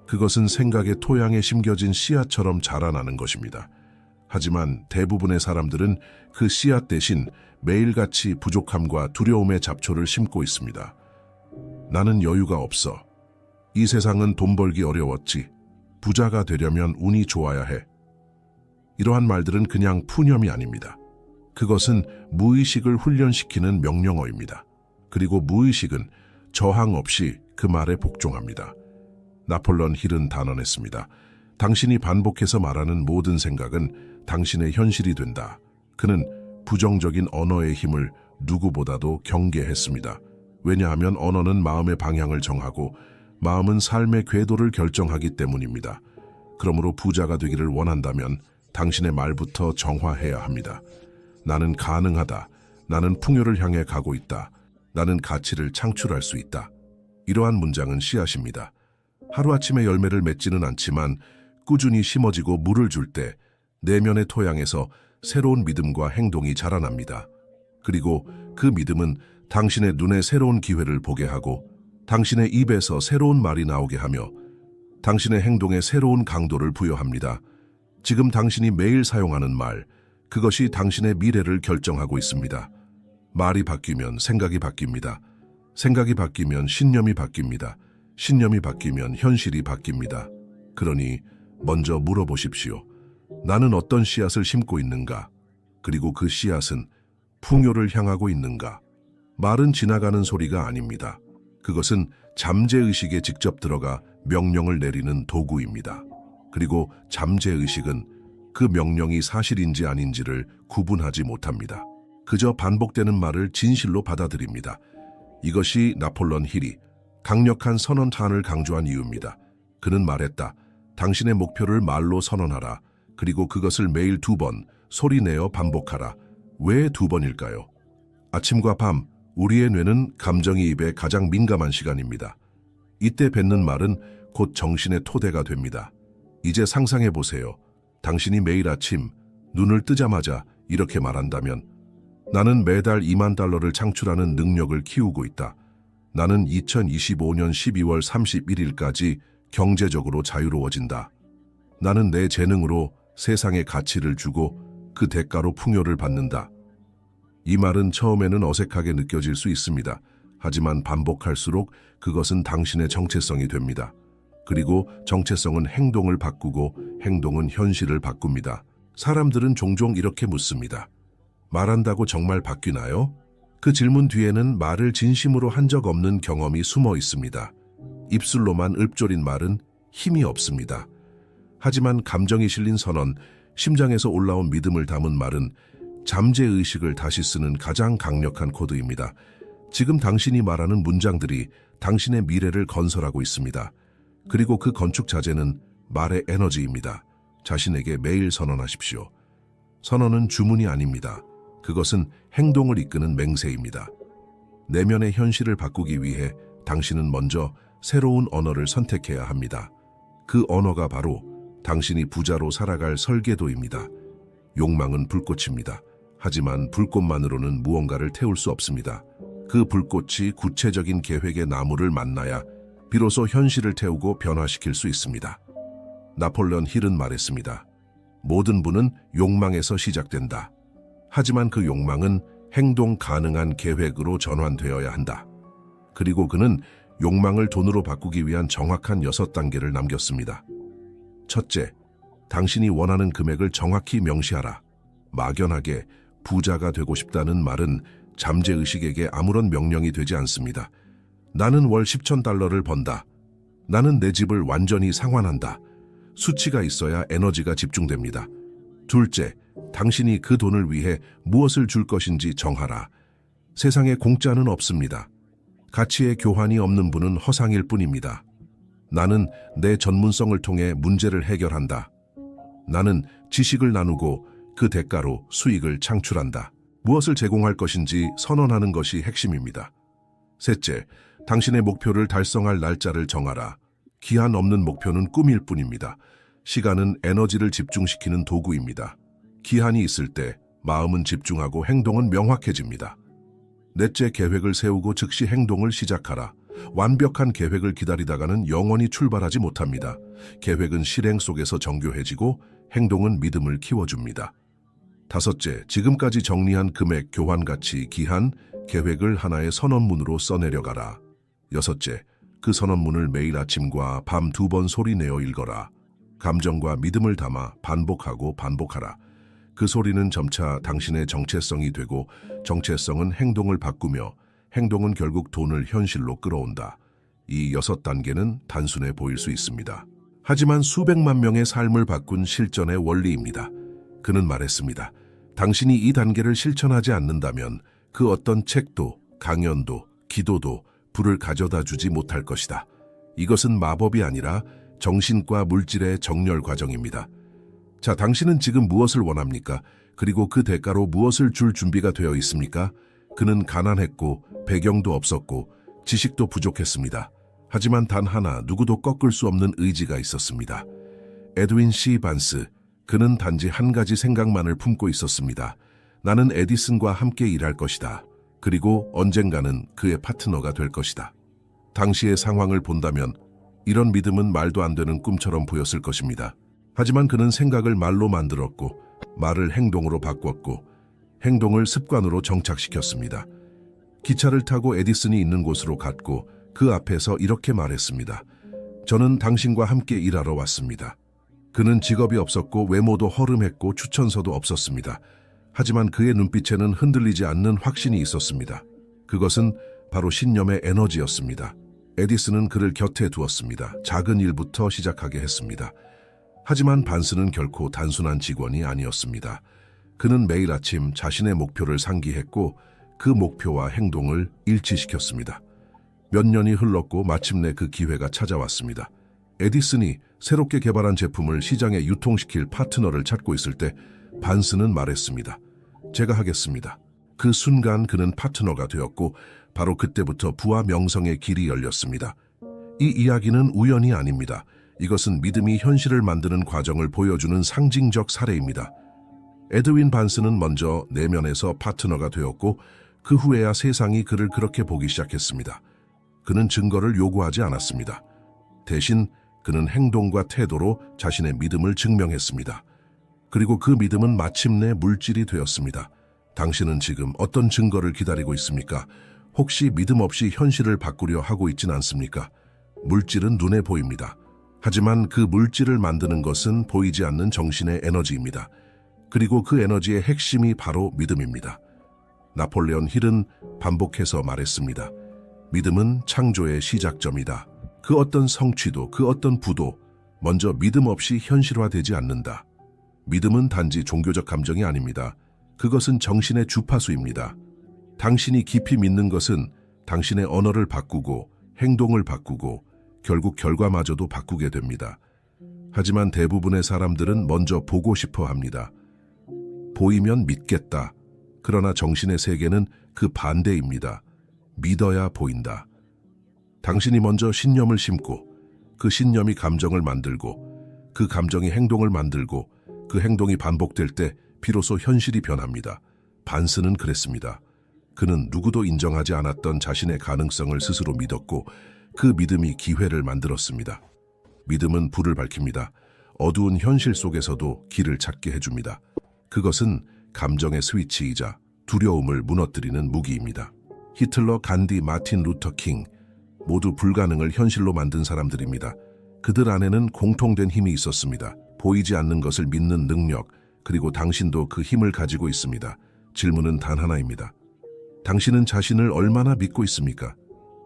그것은 생각의 토양에 심겨진 씨앗처럼 자라나는 것입니다. 하지만 대부분의 사람들은 그 씨앗 대신 매일같이 부족함과 두려움의 잡초를 심고 있습니다. 나는 여유가 없어. 이 세상은 돈 벌기 어려웠지. 부자가 되려면 운이 좋아야 해. 이러한 말들은 그냥 푸념이 아닙니다. 그것은 무의식을 훈련시키는 명령어입니다. 그리고 무의식은 저항 없이 그 말에 복종합니다. 나폴레옹 힐은 단언했습니다. 당신이 반복해서 말하는 모든 생각은 당신의 현실이 된다. 그는 부정적인 언어의 힘을 누구보다도 경계했습니다. 왜냐하면 언어는 마음의 방향을 정하고 마음은 삶의 궤도를 결정하기 때문입니다. 그러므로 부자가 되기를 원한다면 당신의 말부터 정화해야 합니다. 나는 가능하다. 나는 풍요를 향해 가고 있다. 나는 가치를 창출할 수 있다. 이러한 문장은 씨앗입니다. 하루아침에 열매를 맺지는 않지만 꾸준히 심어지고 물을 줄 때 내면의 토양에서 새로운 믿음과 행동이 자라납니다. 그리고 그 믿음은 당신의 눈에 새로운 기회를 보게 하고 당신의 입에서 새로운 말이 나오게 하며 당신의 행동에 새로운 강도를 부여합니다. 지금 당신이 매일 사용하는 말, 그것이 당신의 미래를 결정하고 있습니다. 말이 바뀌면 생각이 바뀝니다. 생각이 바뀌면 신념이 바뀝니다. 신념이 바뀌면 현실이 바뀝니다. 그러니 먼저 물어보십시오. 나는 어떤 씨앗을 심고 있는가? 그리고 그 씨앗은 풍요를 향하고 있는가? 말은 지나가는 소리가 아닙니다. 그것은 잠재의식에 직접 들어가 명령을 내리는 도구입니다. 그리고 잠재의식은 그 명령이 사실인지 아닌지를 구분하지 못합니다. 그저 반복되는 말을 진실로 받아들입니다. 이것이 나폴레옹 힐이 강력한 선언탄을 강조한 이유입니다. 그는 말했다. 당신의 목표를 말로 선언하라. 그리고 그것을 매일 2번 소리내어 반복하라. 왜 2번일까요? 아침과 밤, 우리의 뇌는 감정이입에 가장 민감한 시간입니다. 이때 뱉는 말은 곧 정신의 토대가 됩니다. 이제 상상해 보세요. 당신이 매일 아침 눈을 뜨자마자 이렇게 말한다면 나는 매달 2만 달러를 창출하는 능력을 키우고 있다. 나는 2025년 12월 31일까지 경제적으로 자유로워진다. 나는 내 재능으로 세상에 가치를 주고 그 대가로 풍요를 받는다. 이 말은 처음에는 어색하게 느껴질 수 있습니다. 하지만 반복할수록 그것은 당신의 정체성이 됩니다. 그리고 정체성은 행동을 바꾸고 행동은 현실을 바꿉니다. 사람들은 종종 이렇게 묻습니다. 말한다고 정말 바뀌나요? 그 질문 뒤에는 말을 진심으로 한 적 없는 경험이 숨어 있습니다. 입술로만 읊조린 말은 힘이 없습니다. 하지만 감정이 실린 선언, 심장에서 올라온 믿음을 담은 말은 잠재의식을 다시 쓰는 가장 강력한 코드입니다. 지금 당신이 말하는 문장들이 당신의 미래를 건설하고 있습니다. 그리고 그 건축 자재는 말의 에너지입니다. 자신에게 매일 선언하십시오. 선언은 주문이 아닙니다. 그것은 행동을 이끄는 맹세입니다. 내면의 현실을 바꾸기 위해 당신은 먼저 새로운 언어를 선택해야 합니다. 그 언어가 바로 당신이 부자로 살아갈 설계도입니다. 욕망은 불꽃입니다. 하지만 불꽃만으로는 무언가를 태울 수 없습니다. 그 불꽃이 구체적인 계획의 나무를 만나야 비로소 현실을 태우고 변화시킬 수 있습니다. 나폴레옹 힐은 말했습니다. 모든 부는 욕망에서 시작된다. 하지만 그 욕망은 행동 가능한 계획으로 전환되어야 한다. 그리고 그는 욕망을 돈으로 바꾸기 위한 정확한 6단계를 남겼습니다. 첫째, 당신이 원하는 금액을 정확히 명시하라. 막연하게 부자가 되고 싶다는 말은 잠재의식에게 아무런 명령이 되지 않습니다. 나는 월 10천 달러를 번다. 나는 내 집을 완전히 상환한다. 수치가 있어야 에너지가 집중됩니다. 둘째, 당신이 그 돈을 위해 무엇을 줄 것인지 정하라. 세상에 공짜는 없습니다. 가치의 교환이 없는 분은 허상일 뿐입니다. 나는 내 전문성을 통해 문제를 해결한다. 나는 지식을 나누고 그 대가로 수익을 창출한다. 무엇을 제공할 것인지 선언하는 것이 핵심입니다. 셋째, 당신의 목표를 달성할 날짜를 정하라. 기한 없는 목표는 꿈일 뿐입니다. 시간은 에너지를 집중시키는 도구입니다. 기한이 있을 때 마음은 집중하고 행동은 명확해집니다. 넷째, 계획을 세우고 즉시 행동을 시작하라. 완벽한 계획을 기다리다가는 영원히 출발하지 못합니다. 계획은 실행 속에서 정교해지고 행동은 믿음을 키워줍니다. 다섯째, 지금까지 정리한 금액, 교환 가치, 기한, 계획을 하나의 선언문으로 써내려가라. 여섯째, 그 선언문을 매일 아침과 밤 2번 소리내어 읽어라. 감정과 믿음을 담아 반복하고 반복하라. 그 소리는 점차 당신의 정체성이 되고 정체성은 행동을 바꾸며 행동은 결국 돈을 현실로 끌어온다. 이 6단계는 단순해 보일 수 있습니다. 하지만 수백만 명의 삶을 바꾼 실전의 원리입니다. 그는 말했습니다. 당신이 이 단계를 실천하지 않는다면 그 어떤 책도, 강연도, 기도도 불을 가져다 주지 못할 것이다. 이것은 마법이 아니라 정신과 물질의 정렬 과정입니다. 자, 당신은 지금 무엇을 원합니까? 그리고 그 대가로 무엇을 줄 준비가 되어 있습니까? 그는 가난했고 배경도 없었고 지식도 부족했습니다. 하지만 단 하나 누구도 꺾을 수 없는 의지가 있었습니다. 에드윈 C. 반스, 그는 단지 한 가지 생각만을 품고 있었습니다. 나는 에디슨과 함께 일할 것이다. 그리고 언젠가는 그의 파트너가 될 것이다. 당시의 상황을 본다면 이런 믿음은 말도 안 되는 꿈처럼 보였을 것입니다. 하지만 그는 생각을 말로 만들었고 말을 행동으로 바꿨고 행동을 습관으로 정착시켰습니다. 기차를 타고 에디슨이 있는 곳으로 갔고 그 앞에서 이렇게 말했습니다. 저는 당신과 함께 일하러 왔습니다. 그는 직업이 없었고 외모도 허름했고 추천서도 없었습니다. 하지만 그의 눈빛에는 흔들리지 않는 확신이 있었습니다. 그것은 바로 신념의 에너지였습니다. 에디슨은 그를 곁에 두었습니다. 작은 일부터 시작하게 했습니다. 하지만 반스는 결코 단순한 직원이 아니었습니다. 그는 매일 아침 자신의 목표를 상기했고 그 목표와 행동을 일치시켰습니다. 몇 년이 흘렀고 마침내 그 기회가 찾아왔습니다. 에디슨이 새롭게 개발한 제품을 시장에 유통시킬 파트너를 찾고 있을 때 반스는 말했습니다. 제가 하겠습니다. 그 순간 그는 파트너가 되었고 바로 그때부터 부와 명성의 길이 열렸습니다. 이 이야기는 우연이 아닙니다. 이것은 믿음이 현실을 만드는 과정을 보여주는 상징적 사례입니다. 에드윈 반스는 먼저 내면에서 파트너가 되었고 그 후에야 세상이 그를 그렇게 보기 시작했습니다. 그는 증거를 요구하지 않았습니다. 대신 그는 행동과 태도로 자신의 믿음을 증명했습니다. 그리고 그 믿음은 마침내 물질이 되었습니다. 당신은 지금 어떤 증거를 기다리고 있습니까? 혹시 믿음 없이 현실을 바꾸려 하고 있진 않습니까? 물질은 눈에 보입니다. 하지만 그 물질을 만드는 것은 보이지 않는 정신의 에너지입니다. 그리고 그 에너지의 핵심이 바로 믿음입니다. 나폴레온 힐은 반복해서 말했습니다. 믿음은 창조의 시작점이다. 그 어떤 성취도, 그 어떤 부도 먼저 믿음 없이 현실화되지 않는다. 믿음은 단지 종교적 감정이 아닙니다. 그것은 정신의 주파수입니다. 당신이 깊이 믿는 것은 당신의 언어를 바꾸고 행동을 바꾸고 결국 결과마저도 바꾸게 됩니다. 하지만 대부분의 사람들은 먼저 보고 싶어 합니다. 보이면 믿겠다. 그러나 정신의 세계는 그 반대입니다. 믿어야 보인다. 당신이 먼저 신념을 심고 그 신념이 감정을 만들고 그 감정이 행동을 만들고 그 행동이 반복될 때 비로소 현실이 변합니다. 반스는 그랬습니다. 그는 누구도 인정하지 않았던 자신의 가능성을 스스로 믿었고 그 믿음이 기회를 만들었습니다. 믿음은 불을 밝힙니다. 어두운 현실 속에서도 길을 찾게 해줍니다. 그것은 감정의 스위치이자 두려움을 무너뜨리는 무기입니다. 히틀러, 간디, 마틴 루터 킹 모두 불가능을 현실로 만든 사람들입니다. 그들 안에는 공통된 힘이 있었습니다. 보이지 않는 것을 믿는 능력, 그리고 당신도 그 힘을 가지고 있습니다. 질문은 단 하나입니다. 당신은 자신을 얼마나 믿고 있습니까?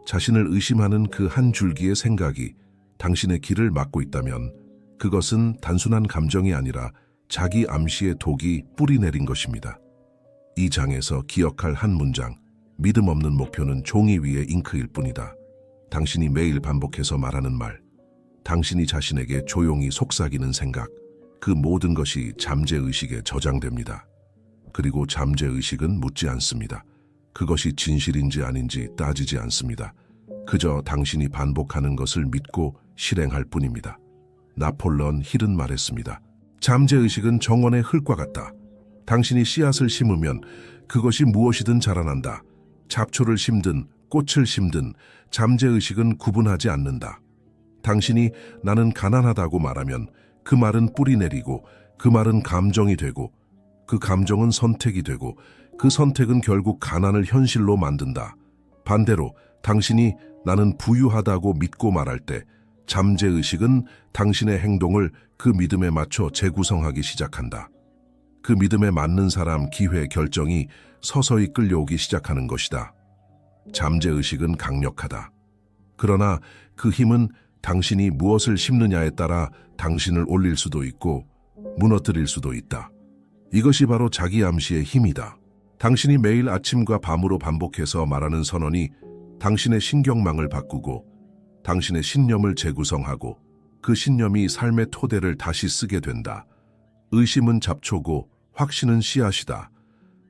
자신을 의심하는 그 한 줄기의 생각이 당신의 길을 막고 있다면 그것은 단순한 감정이 아니라 자기 암시의 독이 뿌리 내린 것입니다. 이 장에서 기억할 한 문장, 믿음 없는 목표는 종이 위의 잉크일 뿐이다. 당신이 매일 반복해서 말하는 말, 당신이 자신에게 조용히 속삭이는 생각, 그 모든 것이 잠재의식에 저장됩니다. 그리고 잠재의식은 묻지 않습니다. 그것이 진실인지 아닌지 따지지 않습니다. 그저 당신이 반복하는 것을 믿고 실행할 뿐입니다. 나폴레온 힐은 말했습니다. 잠재의식은 정원의 흙과 같다. 당신이 씨앗을 심으면 그것이 무엇이든 자라난다. 잡초를 심든 꽃을 심든 잠재의식은 구분하지 않는다. 당신이 나는 가난하다고 말하면 그 말은 뿌리 내리고 그 말은 감정이 되고 그 감정은 선택이 되고 그 선택은 결국 가난을 현실로 만든다. 반대로 당신이 나는 부유하다고 믿고 말할 때 잠재의식은 당신의 행동을 그 믿음에 맞춰 재구성하기 시작한다. 그 믿음에 맞는 사람, 기회, 결정이 서서히 끌려오기 시작하는 것이다. 잠재의식은 강력하다. 그러나 그 힘은 당신이 무엇을 심느냐에 따라 당신을 올릴 수도 있고 무너뜨릴 수도 있다. 이것이 바로 자기 암시의 힘이다. 당신이 매일 아침과 밤으로 반복해서 말하는 선언이 당신의 신경망을 바꾸고 당신의 신념을 재구성하고 그 신념이 삶의 토대를 다시 쓰게 된다. 의심은 잡초고 확신은 씨앗이다.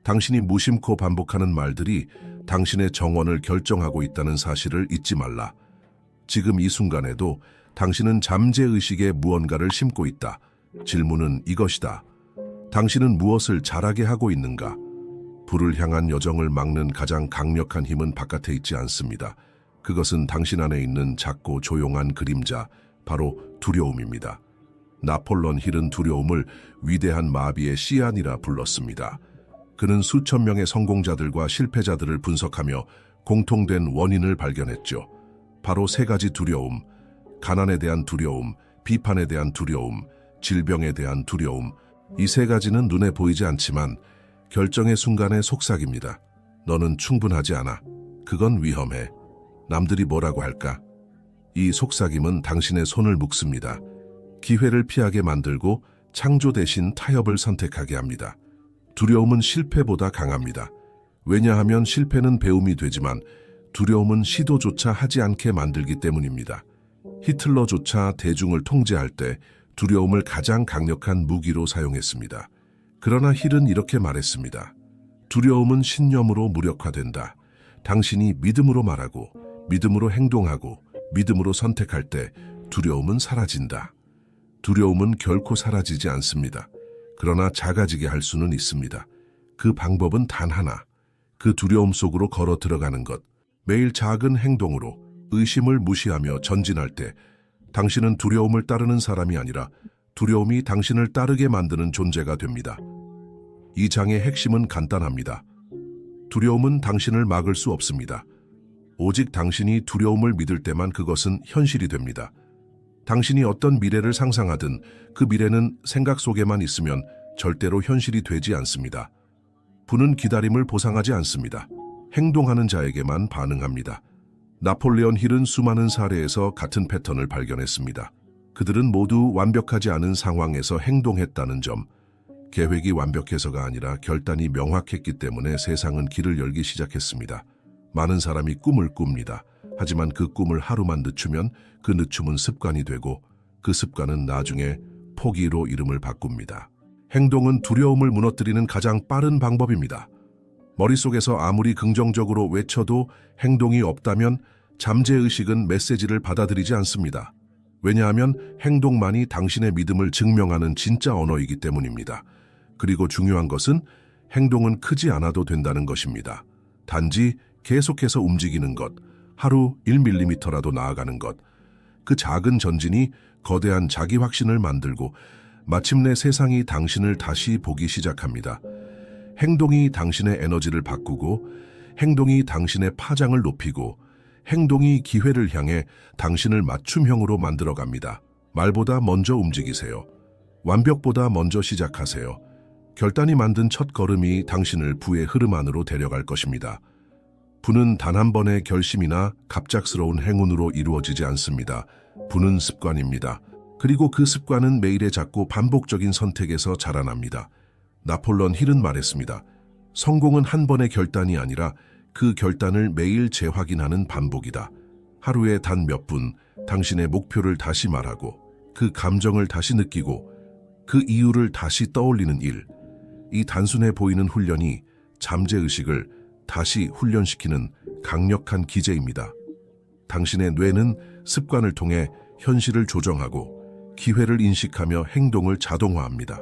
당신이 무심코 반복하는 말들이 당신의 정원을 결정하고 있다는 사실을 잊지 말라. 지금 이 순간에도 당신은 잠재의식에 무언가를 심고 있다. 질문은 이것이다. 당신은 무엇을 잘하게 하고 있는가? 불을 향한 여정을 막는 가장 강력한 힘은 바깥에 있지 않습니다. 그것은 당신 안에 있는 작고 조용한 그림자, 바로 두려움입니다. 나폴레옹 힐은 두려움을 위대한 마비의 씨앗이라 불렀습니다. 그는 수천 명의 성공자들과 실패자들을 분석하며 공통된 원인을 발견했죠. 바로 세 가지 두려움, 가난에 대한 두려움, 비판에 대한 두려움, 질병에 대한 두려움. 이 세 가지는 눈에 보이지 않지만 결정의 순간의 속삭입니다. 너는 충분하지 않아. 그건 위험해. 남들이 뭐라고 할까? 이 속삭임은 당신의 손을 묶습니다. 기회를 피하게 만들고 창조 대신 타협을 선택하게 합니다. 두려움은 실패보다 강합니다. 왜냐하면 실패는 배움이 되지만 두려움은 시도조차 하지 않게 만들기 때문입니다. 히틀러조차 대중을 통제할 때 두려움을 가장 강력한 무기로 사용했습니다. 그러나 힐은 이렇게 말했습니다. 두려움은 신념으로 무력화된다. 당신이 믿음으로 말하고 믿음으로 행동하고 믿음으로 선택할 때 두려움은 사라진다. 두려움은 결코 사라지지 않습니다. 그러나 작아지게 할 수는 있습니다. 그 방법은 단 하나. 그 두려움 속으로 걸어 들어가는 것. 매일 작은 행동으로 의심을 무시하며 전진할 때 당신은 두려움을 따르는 사람이 아니라 두려움이 당신을 따르게 만드는 존재가 됩니다. 이 장의 핵심은 간단합니다. 두려움은 당신을 막을 수 없습니다. 오직 당신이 두려움을 믿을 때만 그것은 현실이 됩니다. 당신이 어떤 미래를 상상하든 그 미래는 생각 속에만 있으면 절대로 현실이 되지 않습니다. 부는 기다림을 보상하지 않습니다. 행동하는 자에게만 반응합니다. 나폴레옹 힐은 수많은 사례에서 같은 패턴을 발견했습니다. 그들은 모두 완벽하지 않은 상황에서 행동했다는 점, 계획이 완벽해서가 아니라 결단이 명확했기 때문에 세상은 길을 열기 시작했습니다. 많은 사람이 꿈을 꿉니다. 하지만 그 꿈을 하루만 늦추면 그 늦춤은 습관이 되고 그 습관은 나중에 포기로 이름을 바꿉니다. 행동은 두려움을 무너뜨리는 가장 빠른 방법입니다. 머릿속에서 아무리 긍정적으로 외쳐도 행동이 없다면 잠재의식은 메시지를 받아들이지 않습니다. 왜냐하면 행동만이 당신의 믿음을 증명하는 진짜 언어이기 때문입니다. 그리고 중요한 것은 행동은 크지 않아도 된다는 것입니다. 단지 계속해서 움직이는 것, 하루 1mm라도 나아가는 것, 그 작은 전진이 거대한 자기 확신을 만들고 마침내 세상이 당신을 다시 보기 시작합니다. 행동이 당신의 에너지를 바꾸고 행동이 당신의 파장을 높이고 행동이 기회를 향해 당신을 맞춤형으로 만들어갑니다. 말보다 먼저 움직이세요. 완벽보다 먼저 시작하세요. 결단이 만든 첫 걸음이 당신을 부의 흐름 안으로 데려갈 것입니다. 부는 단 한 번의 결심이나 갑작스러운 행운으로 이루어지지 않습니다. 부는 습관입니다. 그리고 그 습관은 매일의 작고 반복적인 선택에서 자라납니다. 나폴레옹 힐은 말했습니다. 성공은 한 번의 결단이 아니라 그 결단을 매일 재확인하는 반복이다. 하루에 단 몇 분 당신의 목표를 다시 말하고 그 감정을 다시 느끼고 그 이유를 다시 떠올리는 일. 이 단순해 보이는 훈련이 잠재의식을 다시 훈련시키는 강력한 기제입니다. 당신의 뇌는 습관을 통해 현실을 조정하고 기회를 인식하며 행동을 자동화합니다.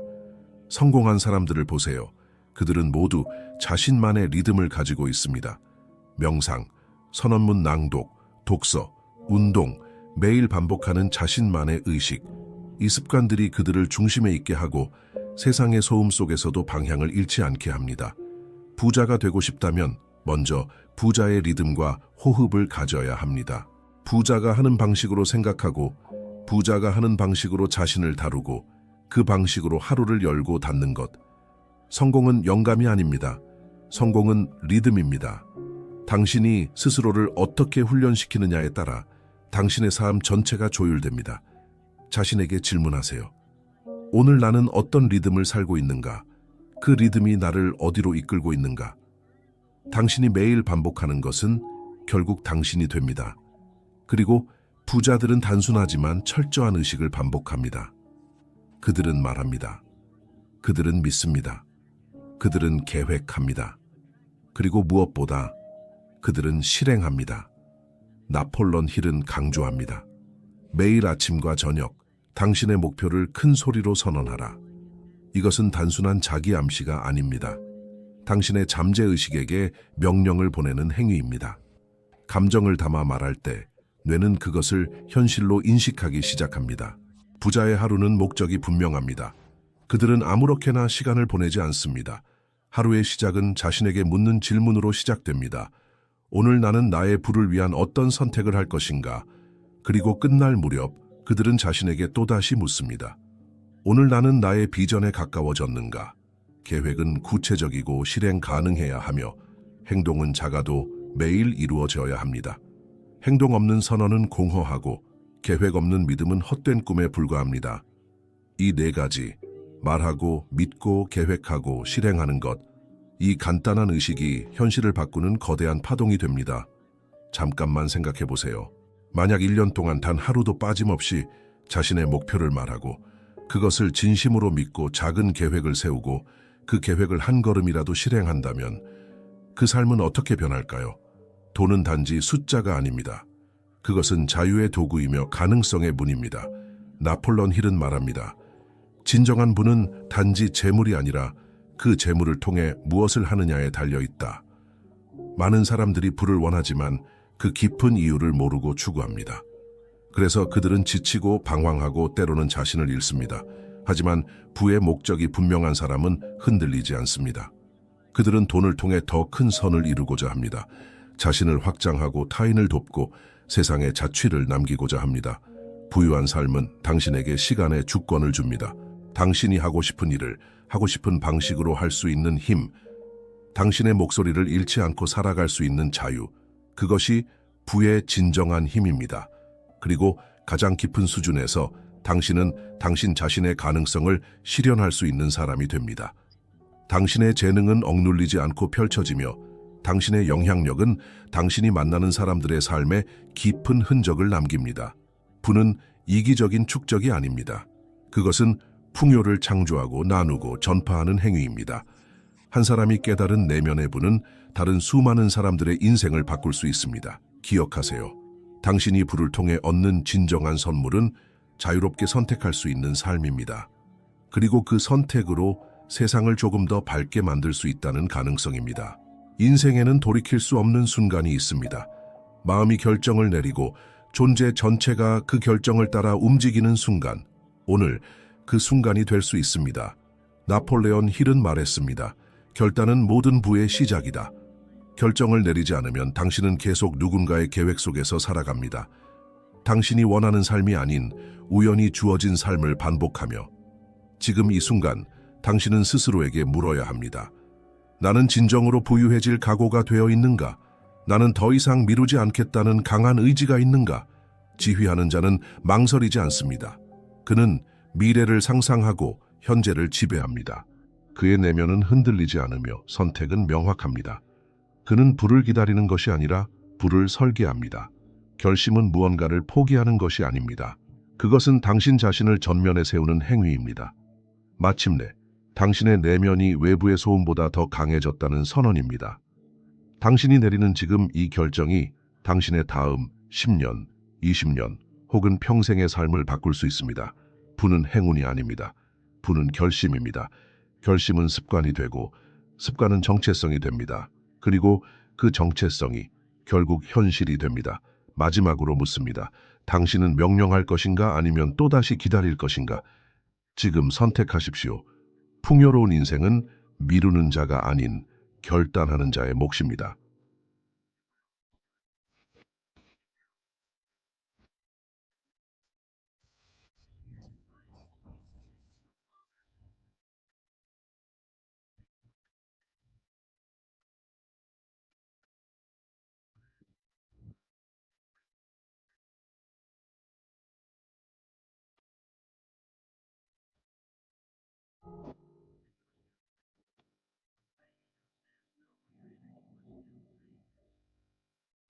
성공한 사람들을 보세요. 그들은 모두 자신만의 리듬을 가지고 있습니다. 명상, 선언문 낭독, 독서, 운동, 매일 반복하는 자신만의 의식. 이 습관들이 그들을 중심에 있게 하고 세상의 소음 속에서도 방향을 잃지 않게 합니다. 부자가 되고 싶다면 먼저 부자의 리듬과 호흡을 가져야 합니다. 부자가 하는 방식으로 생각하고 부자가 하는 방식으로 자신을 다루고 그 방식으로 하루를 열고 닫는 것. 성공은 영감이 아닙니다. 성공은 리듬입니다. 당신이 스스로를 어떻게 훈련시키느냐에 따라 당신의 삶 전체가 조율됩니다. 자신에게 질문하세요. 오늘 나는 어떤 리듬을 살고 있는가? 그 리듬이 나를 어디로 이끌고 있는가? 당신이 매일 반복하는 것은 결국 당신이 됩니다. 그리고 부자들은 단순하지만 철저한 의식을 반복합니다. 그들은 말합니다. 그들은 믿습니다. 그들은 계획합니다. 그리고 무엇보다 그들은 실행합니다. 나폴론 힐은 강조합니다. 매일 아침과 저녁, 당신의 목표를 큰 소리로 선언하라. 이것은 단순한 자기 암시가 아닙니다. 당신의 잠재의식에게 명령을 보내는 행위입니다. 감정을 담아 말할 때 뇌는 그것을 현실로 인식하기 시작합니다. 부자의 하루는 목적이 분명합니다. 그들은 아무렇게나 시간을 보내지 않습니다. 하루의 시작은 자신에게 묻는 질문으로 시작됩니다. 오늘 나는 나의 부를 위한 어떤 선택을 할 것인가? 그리고 끝날 무렵 그들은 자신에게 또다시 묻습니다. 오늘 나는 나의 비전에 가까워졌는가? 계획은 구체적이고 실행 가능해야 하며 행동은 작아도 매일 이루어져야 합니다. 행동 없는 선언은 공허하고 계획 없는 믿음은 헛된 꿈에 불과합니다. 이 네 가지, 말하고, 믿고, 계획하고, 실행하는 것, 이 간단한 의식이 현실을 바꾸는 거대한 파동이 됩니다. 잠깐만 생각해 보세요. 만약 1년 동안 단 하루도 빠짐없이 자신의 목표를 말하고 그것을 진심으로 믿고 작은 계획을 세우고 그 계획을 한 걸음이라도 실행한다면 그 삶은 어떻게 변할까요? 돈은 단지 숫자가 아닙니다. 그것은 자유의 도구이며 가능성의 문입니다. 나폴론 힐은 말합니다. 진정한 부는 단지 재물이 아니라 그 재물을 통해 무엇을 하느냐에 달려있다. 많은 사람들이 부를 원하지만 그 깊은 이유를 모르고 추구합니다. 그래서 그들은 지치고 방황하고 때로는 자신을 잃습니다. 하지만 부의 목적이 분명한 사람은 흔들리지 않습니다. 그들은 돈을 통해 더 큰 선을 이루고자 합니다. 자신을 확장하고 타인을 돕고 세상에 자취를 남기고자 합니다. 부유한 삶은 당신에게 시간의 주권을 줍니다. 당신이 하고 싶은 일을 하고 싶은 방식으로 할 수 있는 힘, 당신의 목소리를 잃지 않고 살아갈 수 있는 자유, 그것이 부의 진정한 힘입니다. 그리고 가장 깊은 수준에서 당신은 당신 자신의 가능성을 실현할 수 있는 사람이 됩니다. 당신의 재능은 억눌리지 않고 펼쳐지며 당신의 영향력은 당신이 만나는 사람들의 삶에 깊은 흔적을 남깁니다. 부는 이기적인 축적이 아닙니다. 그것은 풍요를 창조하고 나누고 전파하는 행위입니다. 한 사람이 깨달은 내면의 부는 다른 수많은 사람들의 인생을 바꿀 수 있습니다. 기억하세요. 당신이 부를 통해 얻는 진정한 선물은 자유롭게 선택할 수 있는 삶입니다. 그리고 그 선택으로 세상을 조금 더 밝게 만들 수 있다는 가능성입니다. 인생에는 돌이킬 수 없는 순간이 있습니다. 마음이 결정을 내리고 존재 전체가 그 결정을 따라 움직이는 순간, 오늘 그 순간이 될 수 있습니다. 나폴레온 힐은 말했습니다. 결단은 모든 부의 시작이다. 결정을 내리지 않으면 당신은 계속 누군가의 계획 속에서 살아갑니다. 당신이 원하는 삶이 아닌 우연히 주어진 삶을 반복하며 지금 이 순간 당신은 스스로에게 물어야 합니다. 나는 진정으로 부유해질 각오가 되어 있는가? 나는 더 이상 미루지 않겠다는 강한 의지가 있는가? 지휘하는 자는 망설이지 않습니다. 그는 미래를 상상하고 현재를 지배합니다. 그의 내면은 흔들리지 않으며 선택은 명확합니다. 그는 부를 기다리는 것이 아니라 부를 설계합니다. 결심은 무언가를 포기하는 것이 아닙니다. 그것은 당신 자신을 전면에 세우는 행위입니다. 마침내 당신의 내면이 외부의 소음보다 더 강해졌다는 선언입니다. 당신이 내리는 지금 이 결정이 당신의 다음 10년, 20년 혹은 평생의 삶을 바꿀 수 있습니다. 부는 행운이 아닙니다. 부는 결심입니다. 결심은 습관이 되고 습관은 정체성이 됩니다. 그리고 그 정체성이 결국 현실이 됩니다. 마지막으로 묻습니다. 당신은 명령할 것인가 아니면 또다시 기다릴 것인가? 지금 선택하십시오. 풍요로운 인생은 미루는 자가 아닌 결단하는 자의 몫입니다.